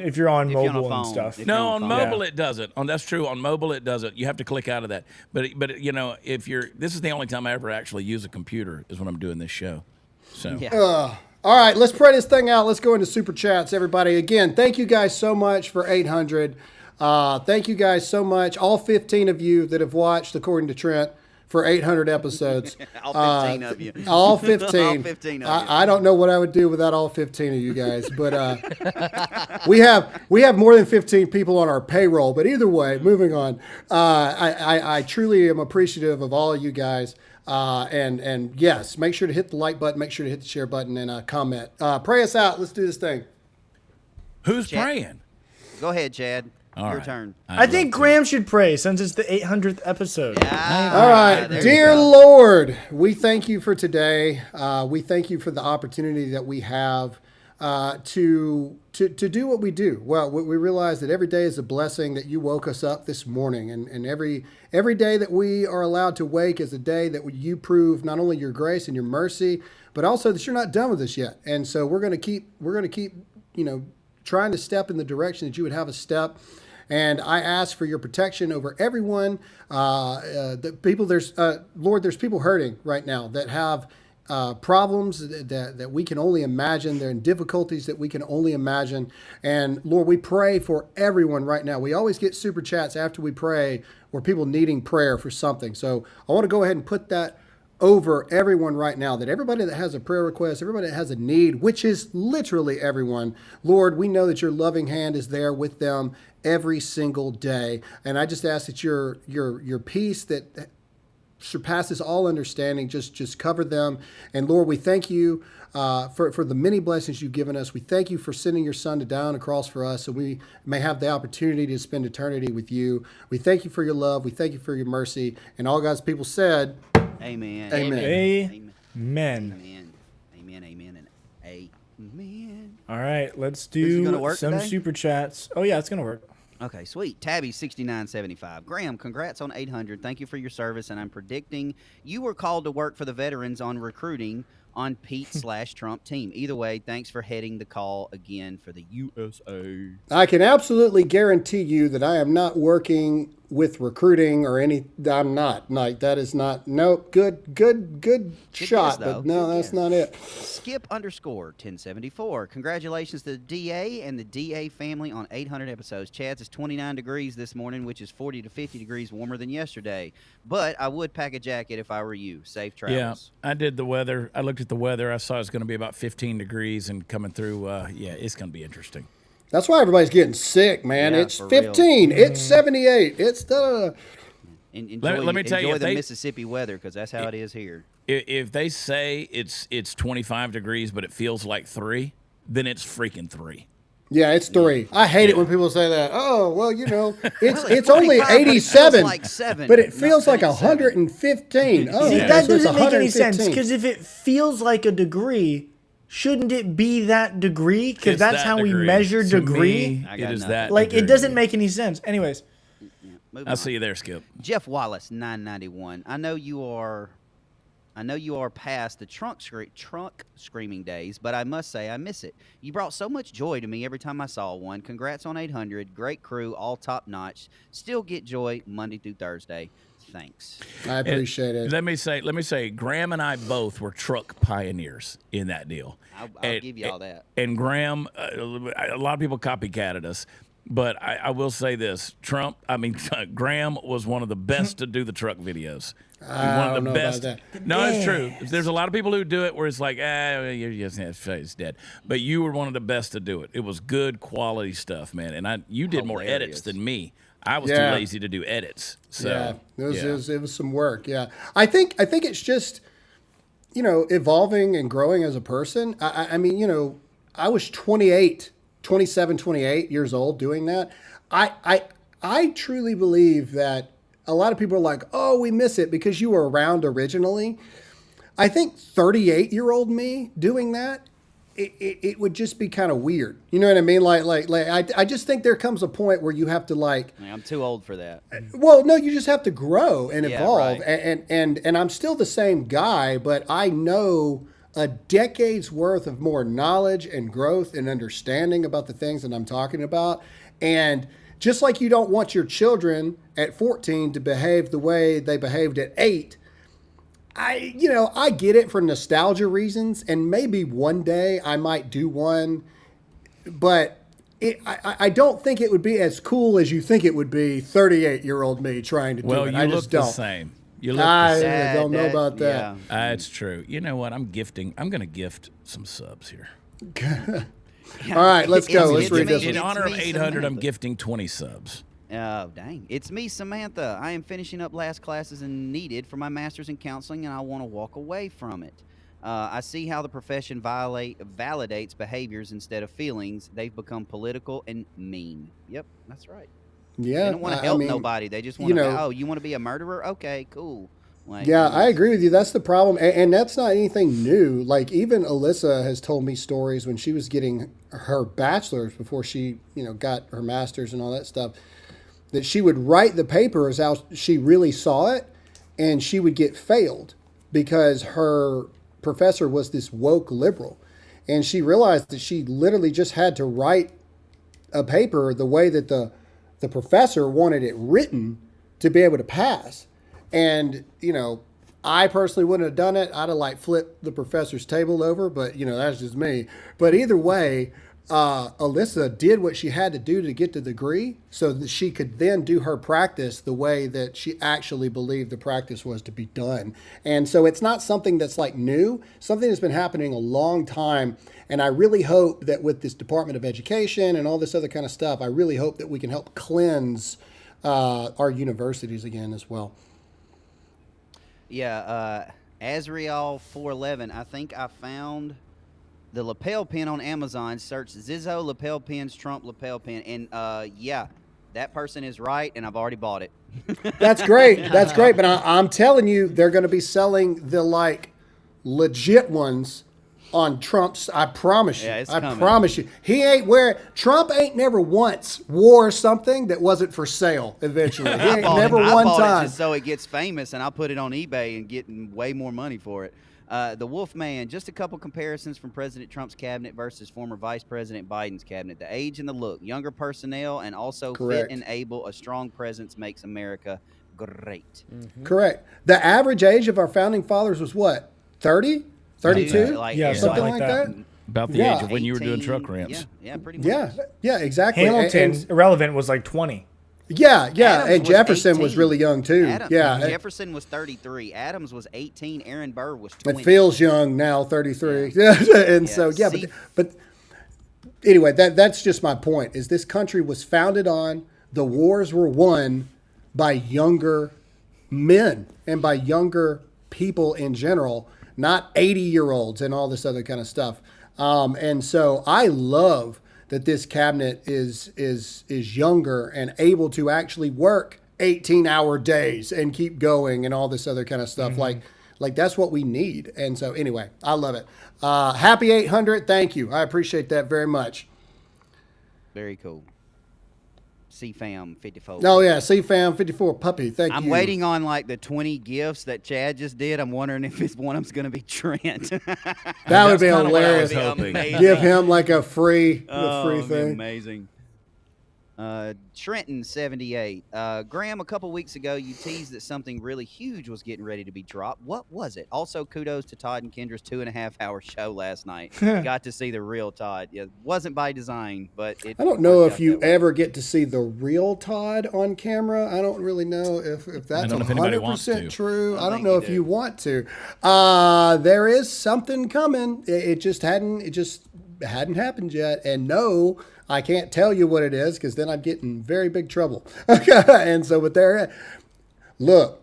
S3: mobile and stuff.
S2: No, on mobile it doesn't. That's true. On mobile it doesn't. You have to click out of that. But you know, this is the only time I ever actually use a computer is when I'm doing this show. So.
S6: Yeah. All right, let's pray this thing out. Let's go into super chats, everybody. Again, thank you guys so much for 800. Thank you guys so much, all 15 of you that have watched, according to Trent, for 800 episodes.
S5: All 15 of you.
S6: All 15.
S5: All 15 of you.
S6: I don't know what I would do without all 15 of you guys, but we have more than 15 people on our payroll. But either way, moving on. I truly am appreciative of all of you guys. And yes, make sure to hit the like button, make sure to hit the share button, and comment. Pray us out. Let's do this thing.
S2: Who's praying?
S5: Go ahead, Chad.
S2: All
S5: Your
S2: right.
S5: turn.
S3: I think Graham should pray since it's the 800th episode.
S6: All right. Dear Lord, we thank you for today. We thank you for the opportunity that we have to do what we do. Well, we realize that every day is a blessing that you woke us up this morning, and every day that we are allowed to wake is a day that you prove not only your grace and your mercy, but also that you're not done with us yet. And so we're going to keep trying to step in the direction that you would have us step. And I ask for your protection over everyone. The people, Lord, there's people hurting right now that have problems that we can only imagine. They're in difficulties that we can only imagine. And Lord, we pray for everyone right now. We always get super chats after we pray or people needing prayer for something. So I want to go ahead and put that over everyone right now, that everybody that has a prayer request, everybody that has a need, which is literally everyone, Lord, we know that your loving hand is there with them every single day. And I just ask that your peace that surpasses all understanding, just cover them. And Lord, we thank you for the many blessings you've given us. We thank you for sending your son to die on a cross for us so we may have the opportunity to spend eternity with you. We thank you for your love. We thank you for your mercy. And all God's people said,
S5: Amen.
S6: Amen.
S3: Amen.
S5: Amen. Amen. Amen. And amen.
S3: All right, let's
S5: This is gonna
S3: do
S5: work
S3: some
S5: today?
S3: super chats. Oh, yeah, it's going to work.
S5: Okay, sweet. Tabby 6975. Graham, congrats on 800. Thank you for your service, and I'm predicting you were called to work for the veterans on recruiting on Pete/Trump team. Either way, thanks for heading the call again for the USA.
S6: I can absolutely guarantee you that I am not working with recruiting or any. I'm not. Like, that is not. Nope. Good shot.
S5: guess, though.
S6: But no,
S5: Good
S6: that's
S5: guess.
S6: not it.
S5: Skip_1074. Congratulations to the DA and the DA family on 800 episodes. Chad's is 29 degrees this morning, which is 40 to 50 degrees warmer than yesterday. But I would pack a jacket if I were you. Safe travels.
S2: Yeah, I did the weather. I looked at the weather. I saw it's going to be about 15 degrees and coming through. Yeah, it's going to be interesting.
S6: That's why everybody's getting sick, man.
S5: Yeah,
S6: It's
S5: for
S6: 15.
S5: real.
S6: It's 78. It's the.
S5: Enjoy,
S2: let me tell you,
S5: enjoy
S2: if
S5: the
S2: they-
S5: Mississippi weather, because that's how it is here.
S2: If they say it's 25 degrees, but it feels like 3, then it's freaking 3.
S6: Yeah, it's 3. I hate it when people say that. Oh, well, it's
S5: 25,
S6: only
S5: but it feels
S6: 87,
S5: like 7.
S6: but it
S5: No,
S6: feels like
S5: it's 7.
S6: 115. Oh,
S3: See,
S6: okay,
S3: that
S6: so it's
S3: doesn't make any sense
S6: 115.
S3: because if it feels like a degree, shouldn't it be that degree? Because
S2: It's
S3: that's
S2: that
S3: how we
S2: degree.
S3: measure
S2: To
S3: degree.
S2: me,
S5: I
S2: it
S5: got
S2: is
S5: nothing.
S2: that.
S3: Like,
S2: degree.
S3: it doesn't make any sense. Anyways,
S5: Moving
S2: I'll
S5: on.
S2: see you there, Skip.
S5: Jeff Wallace, 991. I know you are past the trunk screaming days, but I must say I miss it. You brought so much joy to me every time I saw one. Congrats on 800. Great crew, all top notch. Still get joy Monday through Thursday. Thanks.
S6: I appreciate it.
S2: Let me say, Graham and I both were truck pioneers in that deal.
S5: I'll give you all that.
S2: And Graham, a lot of people copycatted us, but I will say this: Graham was one of the best to do the truck videos.
S6: I don't know about that.
S2: No, it's true. There's a lot of people who do it where it's like, it's dead. But you were one of the best to do it. It was good quality stuff, man. And you did more edits than me. I was too lazy to do edits. So
S6: yeah, it was some work. Yeah, I think it's just evolving and growing as a person. I mean, I was 27, 28 years old doing that. I truly believe that a lot of people are like, oh, we miss it because you were around originally. I think 38-year-old me doing that, it would just be kind of weird. You know what I mean? Like I just think there comes a point where you have to
S5: I'm too old for that.
S6: Well, no, you just have to grow and evolve.
S5: Right.
S6: And I'm still the same guy, but I know a decade's worth of more knowledge and growth and understanding about the things that I'm talking about. And just like you don't want your children at 14 to behave the way they behaved at 8, I get it for nostalgia reasons, and maybe one day I might do one, but I don't think it would be as cool as you think it would be 38-year-old me trying to do it.
S2: Well, you
S6: I
S2: look
S6: just
S2: the
S6: don't.
S2: same. You look the
S6: I
S2: same.
S6: don't know about that.
S5: Yeah.
S2: It's true. You know what? I'm going to gift some subs here.
S6: All right, let's go. Let's read this
S2: In
S6: one.
S2: honor of
S5: me,
S2: 800, I'm
S5: Samantha.
S2: gifting 20 subs.
S5: Oh, dang. It's me, Samantha. I am finishing up last classes and needed for my master's in counseling, and I want to walk away from it. I see how the profession validates behaviors instead of feelings. They've become political and mean. Yep, that's right.
S6: Yeah,
S5: They don't want to help nobody. They just want to, you want to be a murderer? Okay, cool. Like,
S6: Yeah, I agree with you. That's the problem. And that's not anything new. Like, even Alyssa has told me stories when she was getting her bachelor's before she, got her master's and all that stuff, that she would write the paper as how she really saw it, and she would get failed because her professor was this woke liberal. And she realized that she literally just had to write a paper the way that the professor wanted it written to be able to pass. And, I personally wouldn't have done it. I'd have flipped the professor's table over, but that's just me. But either way, Alyssa did what she had to do to get the degree so that she could then do her practice the way that she actually believed the practice was to be done. And so it's not something that's new, something that's been happening a long time. And I really hope that with this Department of Education and all this other kind of stuff, I really hope that we can help cleanse our universities again as well.
S5: Yeah, Azriel 411. I think I found the lapel pin on Amazon. Search Zizzo lapel pins, Trump lapel pin, and yeah, that person is right, and I've already bought it.
S6: That's great. That's great. But I'm telling you, they're going to be selling the legit ones on Trump's. I promise you.
S5: Yeah, it's
S6: I
S5: coming.
S6: promise you. Trump ain't never once wore something that wasn't for sale eventually. He ain't never one
S5: bought
S6: time.
S5: it just so it gets famous, and I'll put it on eBay and getting way more money for it. The Wolfman, just a couple comparisons from President Trump's cabinet versus former Vice President Biden's cabinet. The age and the look, younger personnel, and also
S6: Correct.
S5: fit and able. A strong presence makes America great.
S6: Mm-hmm. Correct. The average age of our founding fathers was what? 30? 32? Something like that.
S2: About the age of when you were doing truck ramps.
S5: Yeah, pretty much.
S6: Yeah, exactly.
S3: Hamilton's irrelevant was 20.
S6: Yeah,
S5: Adams
S6: and
S5: was
S6: Jefferson
S5: 18.
S6: was really young too.
S5: Jefferson was 33. Adams was 18. Aaron Burr was 20.
S6: It feels young now, 33. Yeah. But anyway, that's just my point. Is this country was founded on the wars were won by younger men and by younger people in general, not 80-year-olds and all this other kind of stuff. And so I love that this cabinet is younger and able to actually work 18-hour days and keep going and all this other kind of stuff. Mm-hmm. Like that's what we need. And so anyway, I love it. Happy 800. Thank you. I appreciate that very much.
S5: Very cool. CFAM 54.
S6: Oh yeah, CFAM 54 puppy. Thank you.
S5: I'm waiting on the 20 gifts that Chad just did. I'm wondering if one of them's going to be Trent.
S6: That would be hilarious. Give him a free thing.
S5: Amazing. Trenton 78. Graham, a couple weeks ago, you teased that something really huge was getting ready to be dropped. What was it? Also, kudos to Todd and Kendra's 2.5-hour show last night. Got to see the real Todd. Yeah, wasn't by design, but
S6: I don't know if you ever get to see the real Todd on camera. I don't really know if that's 100% true. I don't know if you want to. There is something coming. It just hadn't happened yet. And no, I can't tell you what it is because then I'd get in very big trouble. And so, but look,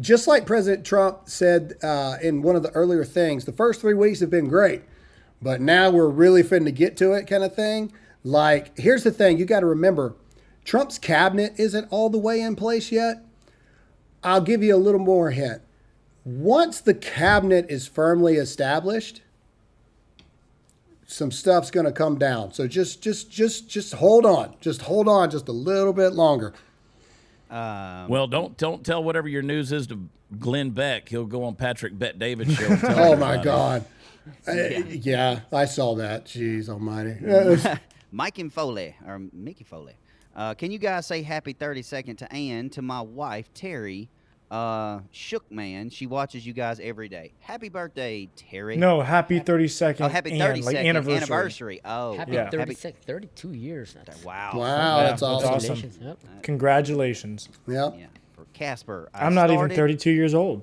S6: just like President Trump said in one of the earlier things, the first 3 weeks have been great, but now we're really finna to get to it kind of thing. Here's the thing. You got to remember, Trump's cabinet isn't all the way in place yet. I'll give you a little more hint. Once the cabinet is firmly established, some stuff's going to come down. So just hold on. Just hold on just a little bit longer.
S2: Well, don't tell whatever your news is to Glenn Beck. He'll go on Patrick Bet-David's show. And tell
S6: oh, my God. Yeah, I saw that. Jeez almighty.
S5: Mickey Foley. Can you guys say happy 32nd to Ann, to my wife, Terry? Shook man, she watches you guys every day. Happy birthday, Terry.
S3: No, happy 32nd.
S5: Oh, happy 32nd
S3: anniversary.
S5: Oh,
S4: happy 32nd. 32 years.
S5: Wow.
S6: That's awesome.
S3: Yep. Congratulations.
S6: Yep.
S5: Yeah. For Casper,
S3: I'm not even 32 years old.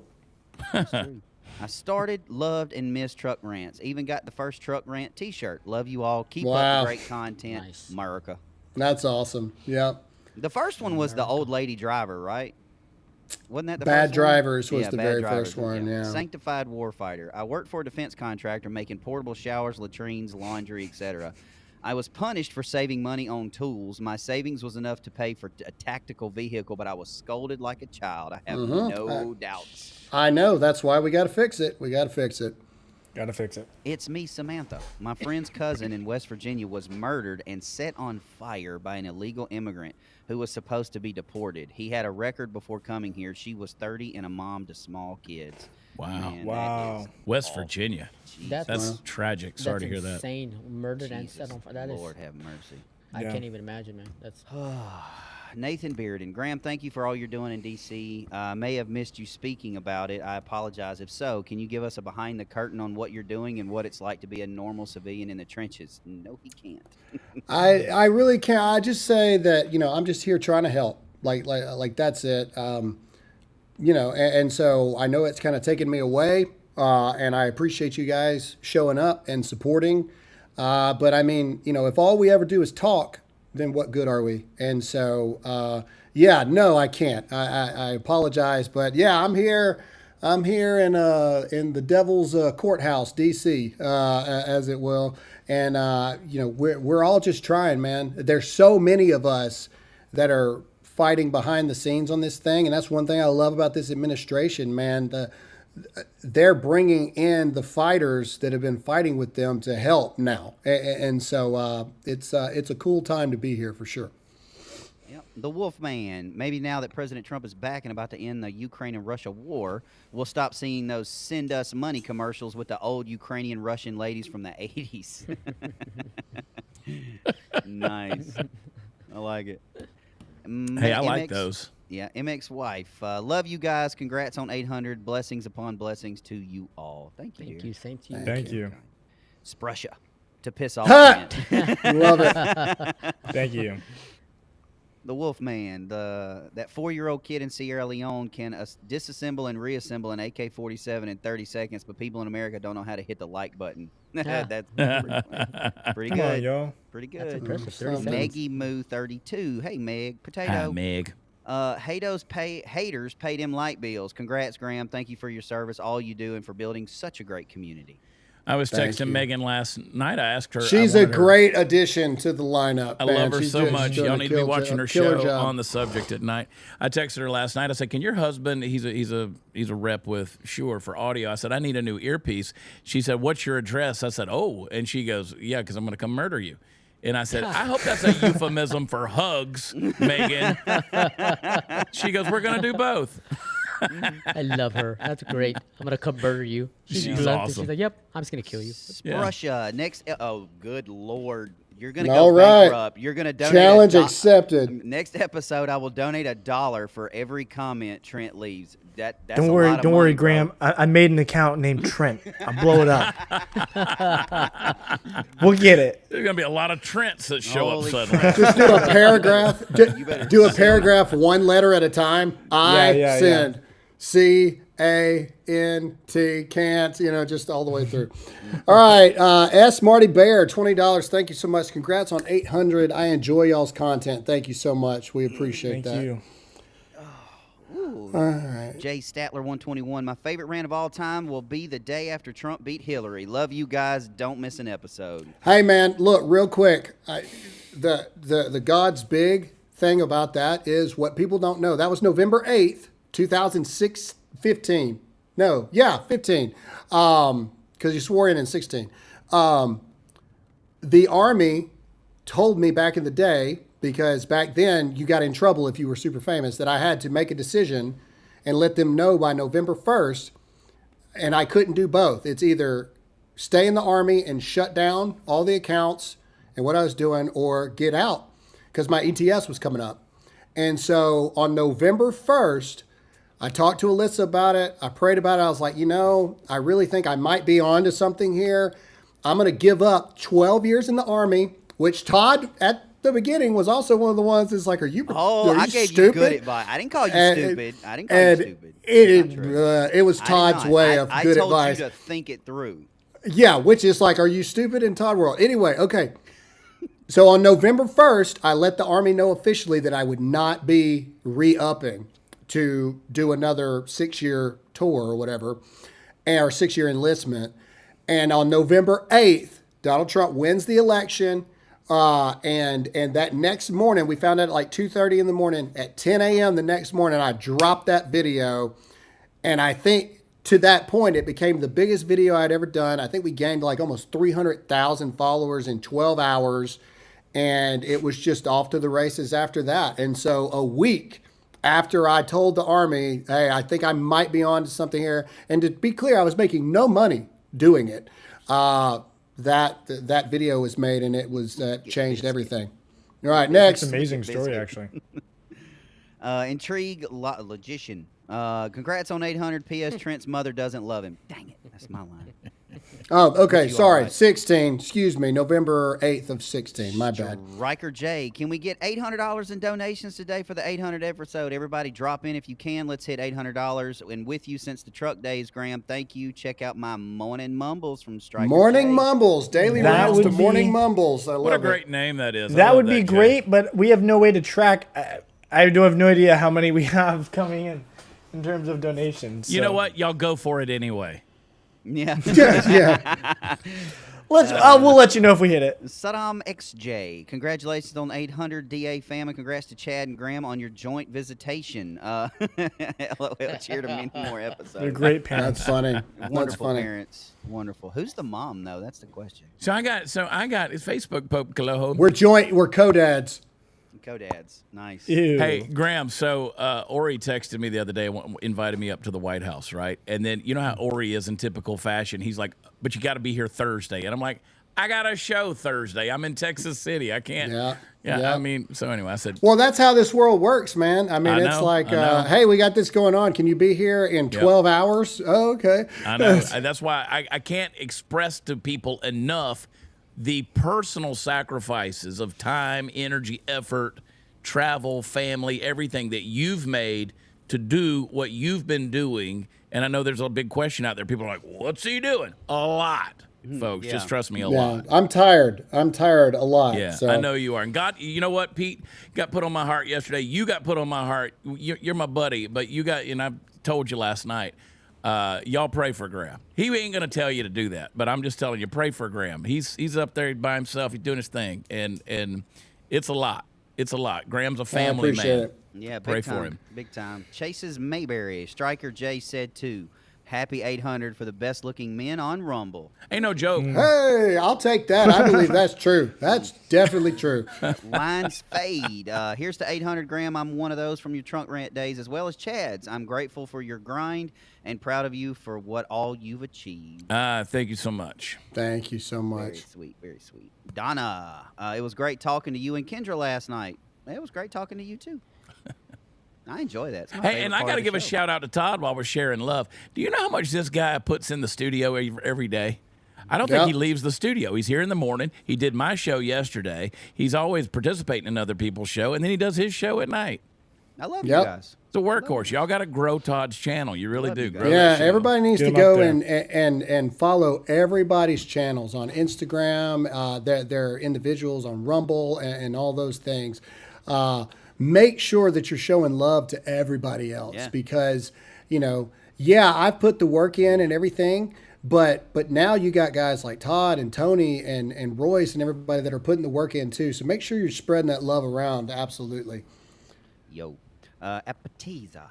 S5: I started, loved, and missed truck rants. Even got the first truck rant T-shirt. Love you all. Keep up the great content,
S4: Nice.
S5: America.
S6: That's awesome. Yep.
S5: The first one was the old lady driver, right? Wasn't that the
S6: Bad
S5: first
S6: Drivers
S5: one?
S6: was the very first one, yeah.
S5: Sanctified Warfighter. I worked for a defense contractor making portable showers, latrines, laundry, etc. I was punished for saving money on tools. My savings was enough to pay for a tactical vehicle, but I was scolded like a child. I have no doubts.
S6: I know. That's why we got to fix it. We got to fix it.
S3: Got to fix it.
S5: It's me, Samantha. My friend's cousin in West Virginia was murdered and set on fire by an illegal immigrant who was supposed to be deported. He had a record before coming here. She was 30 and a mom to small kids.
S2: Wow.
S5: Man,
S3: Wow.
S2: West Virginia.
S4: That's
S2: Tragic. Sorry to hear that.
S4: insane. Murdered and
S5: Jesus,
S4: set on fire. That is.
S5: Lord have mercy.
S4: I
S3: Yeah.
S4: can't even imagine, man. That's.
S5: Nathan Bearden. Graham, thank you for all you're doing in D.C. I may have missed you speaking about it. I apologize. If so, can you give us a behind the curtain on what you're doing and what it's like to be a normal civilian in the trenches? No, he can't.
S6: I really can't. I just say that, I'm just here trying to help. Like that's it. And so I know it's kind of taken me away, and I appreciate you guys showing up and supporting. But I mean, if all we ever do is talk, then what good are we? And so, no, I can't. I apologize, but yeah, I'm here. I'm here in the Devil's Courthouse, D.C., as it will. And we're all just trying, man. There's so many of us that are fighting behind the scenes on this thing, and that's one thing I love about this administration, man. They're bringing in the fighters that have been fighting with them to help now, and so it's a cool time to be here for sure.
S5: Yep. The Wolfman. Maybe now that President Trump is back and about to end the Ukraine and Russia war, we'll stop seeing those send us money commercials with the old Ukrainian Russian ladies from the 80s. Nice. I like it.
S2: Hey, I like those.
S5: Yeah, MX wife. Love you guys. Congrats on 800. Blessings upon blessings to you all. Thank you.
S4: Thank
S5: dear.
S4: you. Same to you.
S3: Thank you.
S5: Sprussia to piss off. Kent.
S6: Love it.
S3: Thank you.
S5: The Wolfman, that 4-year-old kid in Sierra Leone can disassemble and reassemble an AK-47 in 30 seconds, but people in America don't know how to hit the like button. That's pretty
S3: Come on,
S5: good.
S3: y'all.
S5: Pretty good.
S4: That's impressive. 30 seconds.
S5: Meggy Moo 32. Hey Meg, potato.
S2: Hi, Meg.
S5: Haters pay them light bills. Congrats, Graham. Thank you for your service, all you do, and for building such a great community.
S2: I was
S6: Thank
S2: texting
S6: you.
S2: Megan last night. I asked her.
S6: She's a great addition to the lineup.
S2: I
S6: man.
S2: love her
S6: She's
S2: so
S6: just
S2: much.
S6: doing
S2: Y'all
S6: a
S2: need to be watching her
S6: killer
S2: show
S6: job.
S2: on the subject at night. I texted her last night. I said, "Can your husband? He's a rep with Shure for audio." I said, "I need a new earpiece." She said, "What's your address?" I said, "Oh," and she goes, "Yeah, because I'm going to come murder you." And I said, "I hope that's a euphemism for hugs, Megan." She goes, "We're going to do both."
S4: I love her. That's great. I'm gonna come murder you.
S2: She's
S4: blunt and
S2: awesome.
S4: She's like, "Yep, I'm just gonna kill you."
S2: Yeah.
S5: Russia next. Oh, good Lord! You're gonna
S6: All
S5: go
S6: right.
S5: bankrupt. You're gonna donate.
S6: Challenge accepted.
S5: Next episode, I will donate $1 for every comment Trent leaves. That's
S3: Don't
S5: a
S3: worry,
S5: lot of
S3: don't worry,
S5: money, bro.
S3: Graham. I made an account named Trent. I'll blow it up. We'll get it.
S2: There's going to be a lot of Trents that show
S5: Holy
S2: up suddenly.
S6: Just do a paragraph.
S5: better
S6: Do a paragraph one letter at a time.
S3: Yeah.
S6: Send. C-A-N-T. Can't. Just all the way through. All right. S. Marty Bear, $20. Thank you so much. Congrats on 800. I enjoy y'all's content. Thank you so much. We appreciate
S3: Thank
S6: that.
S3: you.
S5: Ooh.
S6: All right.
S5: Jay Statler 121. My favorite rant of all time will be the day after Trump beat Hillary. Love you guys. Don't miss an episode.
S6: Hey man, look real quick. The God's big thing about that is what people don't know. That was November 8th, 2015. No, yeah, 15. Because you swore in 16. The Army told me back in the day, because back then you got in trouble if you were super famous, that I had to make a decision and let them know by November 1st, and I couldn't do both. It's either stay in the Army and shut down all the accounts and what I was doing, or get out, because my ETS was coming up. And so on November 1st, I talked to Alyssa about it. I prayed about it. I was like, I really think I might be onto something here. I'm going to give up 12 years in the Army, which Todd at the beginning was also one of the ones that's like, are you
S5: I gave
S6: stupid?
S5: you good advice. I didn't call you stupid. I didn't call you stupid.
S6: It was Todd's way of good advice.
S5: I told you to think it through.
S6: Yeah, which is like, are you stupid in Todd world? Anyway, okay. So on November 1st, I let the Army know officially that I would not be re-upping to do another 6-year tour or whatever, or 6-year enlistment. And on November 8th, Donald Trump wins the election. And that next morning, we found out at like 2:30 in the morning. At 10 a.m. the next morning, I dropped that video. And I think to that point, it became the biggest video I'd ever done. I think we gained like almost 300,000 followers in 12 hours. And it was just off to the races after that. And so a week after I told the Army, hey, I think I might be on to something here. And to be clear, I was making no money doing it. That video was made, and it was changed everything. All right, next.
S3: It's an amazing story, actually.
S5: Intrigue logician. Congrats on 800. P.S. Trent's mother doesn't love him. Dang it, that's my line.
S6: Oh, okay. Sorry. Right. 16. Excuse me. November 8th of 16. My bad.
S5: Riker J. Can we get $800 in donations today for the 800 episode? Everybody drop in if you can. Let's hit $800. And with you since the truck days, Graham. Thank you. Check out my Morning Mumbles from Striker
S6: Morning
S5: J.
S6: Mumbles. Daily rounds to Morning Mumbles. I love it.
S2: What a great name that is.
S3: That would be great, but we have no way to track. I do have no idea how many we have coming in terms of donations.
S2: You know what? Y'all go for it anyway.
S5: Yeah.
S6: Yeah.
S3: We'll let you know if we hit it.
S5: Saddam XJ, congratulations on 800 DA fam, and congrats to Chad and Graham on your joint visitation. LOL, cheer to many more episodes.
S3: They're great parents.
S6: That's funny.
S5: Wonderful
S6: funny.
S5: parents. Wonderful. Who's the mom though? That's the question.
S2: So I got it's Facebook Pope Coloho.
S6: We're co-dads.
S5: Co-dads. Nice.
S3: Ew.
S2: Hey, Graham, so Ori texted me the other day, invited me up to the White House, right? And then you know how Ori is in typical fashion. He's like, but you got to be here Thursday. And I'm like, I got a show Thursday. I'm in Texas City. I can't. Yeah. I mean, so anyway, I said.
S6: Well, that's how this world works, man. I mean, it's like, hey, we got this going on. Can you be here in 12 hours? Oh, okay.
S2: I know. That's why I can't express to people enough the personal sacrifices of time, energy, effort, travel, family, everything that you've made to do what you've been doing. And I know there's a big question out there. People are like, what's he doing? A lot, folks.
S5: Yeah.
S2: Just trust me, a lot.
S6: I'm tired a lot.
S2: Yeah,
S6: so.
S2: I know you are. And God, you know what, Pete? Got put on my heart yesterday. You got put on my heart. You're my buddy, but you got, and I told you last night, y'all pray for Graham. He ain't going to tell you to do that, but I'm just telling you, pray for Graham. He's up there by himself. He's doing his thing, and it's a lot. It's a lot. Graham's a family man.
S6: It.
S5: Yeah,
S2: pray
S5: big time,
S2: for him.
S5: Big time. Chase's Mayberry. Striker J said too. Happy 800 for the best looking men on Rumble.
S2: Ain't no joke.
S6: Hey, I'll take that. I believe that's true. That's definitely true.
S5: Lines fade. Here's to 800, Graham. I'm one of those from your trunk rant days as well as Chad's. I'm grateful for your grind and proud of you for what all you've achieved.
S2: Thank you so much.
S6: Thank you so much.
S5: Very sweet, very sweet. Donna, it was great talking to you and Kendra last night. It was great talking to you too. I enjoy that.
S2: Hey, and I got to give a shout out to Todd while we're sharing love. Do you know how much this guy puts in the studio every day? I don't think he leaves the studio. He's here in the morning. He did my show yesterday. He's always participating in other people's show, and then he does his show at night.
S5: I love you guys.
S2: It's a workhorse. Y'all got to grow Todd's channel. You really do. Grow
S6: yeah, everybody needs to go and follow everybody's channels on Instagram. Their individuals on Rumble and all those things. Make sure that you're showing love to everybody else because, I've put the work in and everything, but now you got guys like Todd and Tony and Royce and everybody that are putting the work in too. So make sure you're spreading that love around. Absolutely.
S5: Yo. Appetizer.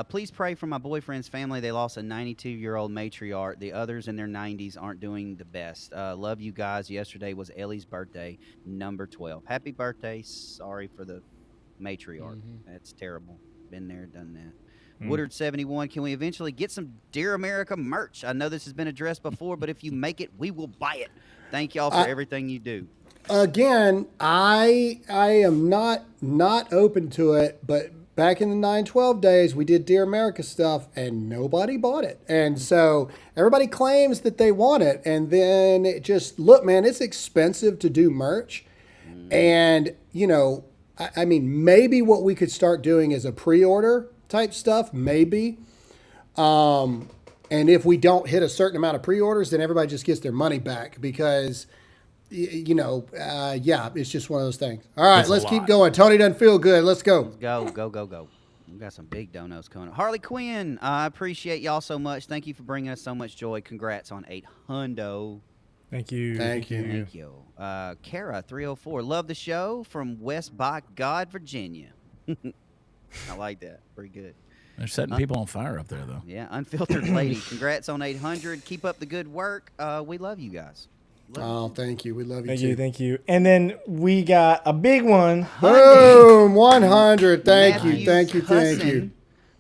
S5: Please pray for my boyfriend's family. They lost a 92-year-old matriarch. The others in their 90s aren't doing the best. Love you guys. Yesterday was Ellie's birthday, number 12. Happy birthday. Sorry for the matriarch. That's terrible. Been there, done that. Woodard 71. Can we eventually get some Dear America merch? I know this has been addressed before, but if you make it, we will buy it. Thank y'all for everything you do.
S6: Again, I am not open to it, but back in the 9/12 days, we did Dear America stuff, and nobody bought it. And so everybody claims that they want it, and then it just, look, man, it's expensive to do merch. And, I mean, maybe what we could start doing is a pre-order type stuff, maybe. And if we don't hit a certain amount of pre-orders, then everybody just gets their money back because, it's just one of those things. All right, let's keep going. Tony doesn't feel good. Let's go.
S5: Let's go. We got some big donos coming up. Harley Quinn, I appreciate y'all so much. Thank you for bringing us so much joy. Congrats on 800.
S3: Thank you.
S6: Thank you.
S5: Thank you. Kara 304, love the show from West by God, Virginia. I like that. Pretty good.
S2: They're setting people on fire up there, though.
S5: Yeah, Unfiltered Lady. Congrats on 800. Keep up the good work. We love you guys.
S6: Thank you. We love you
S3: Thank
S6: too.
S3: you. Thank you. And then we got a big one.
S6: Boom, 100. Thank you.
S5: Matthew
S6: Thank you. Thank you.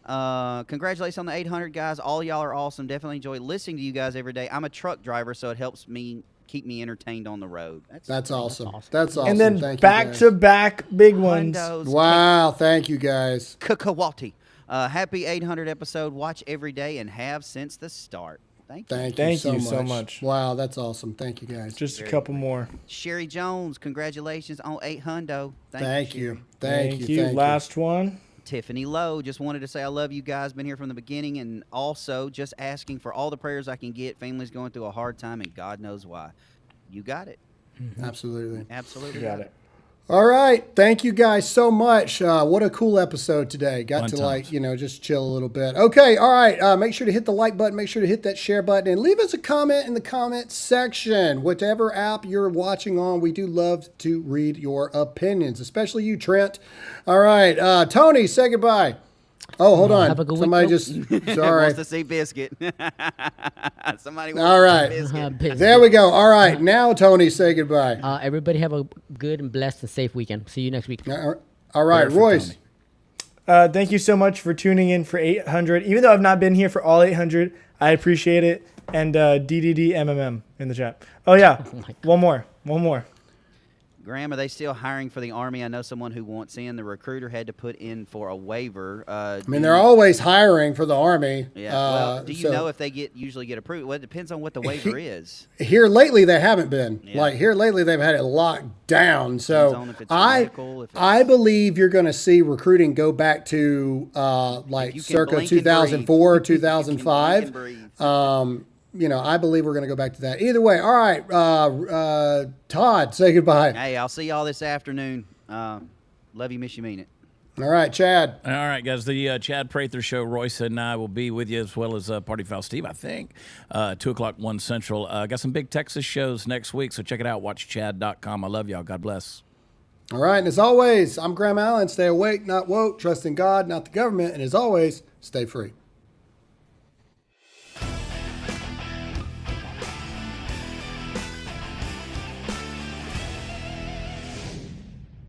S5: Hudson. Congratulations on the 800, guys. All y'all are awesome. Definitely enjoy listening to you guys every day. I'm a truck driver, so it helps me keep me entertained on the road.
S6: That's awesome. That's awesome.
S3: And then
S6: Thank you,
S3: back
S6: guys.
S3: to back big ones.
S6: Wow. Thank you, guys.
S5: Kakawati. Happy 800 episode. Watch every day and have since the start. Thank you.
S6: Thank you so much. Wow, that's awesome. Thank you, guys.
S3: Just a couple more.
S5: Sherry Jones, congratulations on 800.
S6: Thank you.
S5: Sherry.
S6: Thank you.
S3: Last one.
S5: Tiffany Lowe, just wanted to say I love you guys. Been here from the beginning, and also just asking for all the prayers I can get. Family's going through a hard time, and God knows why. You got it.
S6: Absolutely.
S5: Absolutely
S3: You got it.
S6: All right. Thank you guys so much. What a cool episode today. Got
S2: Fun
S6: to
S2: times.
S6: just chill a little bit. Okay. All right. Make sure to hit the like button. Make sure to hit that share button and leave us a comment in the comment section. Whatever app you're watching on, we do love to read your opinions, especially you, Trent. All right. Tony, say goodbye. Oh, hold on.
S4: Have a good week.
S6: Somebody
S4: Nope.
S6: just, sorry.
S5: Wants to see Biscuit. Somebody wants
S6: All right.
S5: to see Biscuit.
S4: Busy.
S6: There we go. All right. Now, Tony, say goodbye.
S4: Everybody have a good and blessed and safe weekend. See you next week.
S6: All right.
S2: Better for
S6: Royce.
S2: Tony.
S3: Thank you so much for tuning in for 800. Even though I've not been here for all 800, I appreciate it. And DDDMMM in the chat. Oh, yeah. One more.
S5: Graham, are they still hiring for the Army? I know someone who wants in. The recruiter had to put in for a waiver.
S6: I mean, they're always hiring for the Army.
S5: Yeah. Well, do you know if they usually get approved? Well, it depends on what the waiver is.
S6: Here lately, they haven't been.
S5: Yeah.
S6: Like here lately, they've had it locked down.
S5: Depends
S6: So
S5: on if it's medical, if it's-
S6: I believe you're going to see recruiting go back to like
S5: you can
S6: circa
S5: blink and
S6: 2004,
S5: breathe. You can
S6: 2005.
S5: blink and breathe.
S6: I believe we're going to go back to that. Either way, all right. Todd, say goodbye.
S5: Hey, I'll see y'all this afternoon. Love you, miss you, mean it.
S6: All right, Chad.
S2: All right, guys. The Chad Prather Show, Royce and I will be with you, as well as Party Foul Steve, I think. 2 o'clock, 1 Central. Got some big Texas shows next week, so check it out. WatchChad.com. I love y'all. God bless.
S6: All right, and as always, I'm Graham Allen. Stay awake, not woke. Trust in God, not the government. And as always, stay free.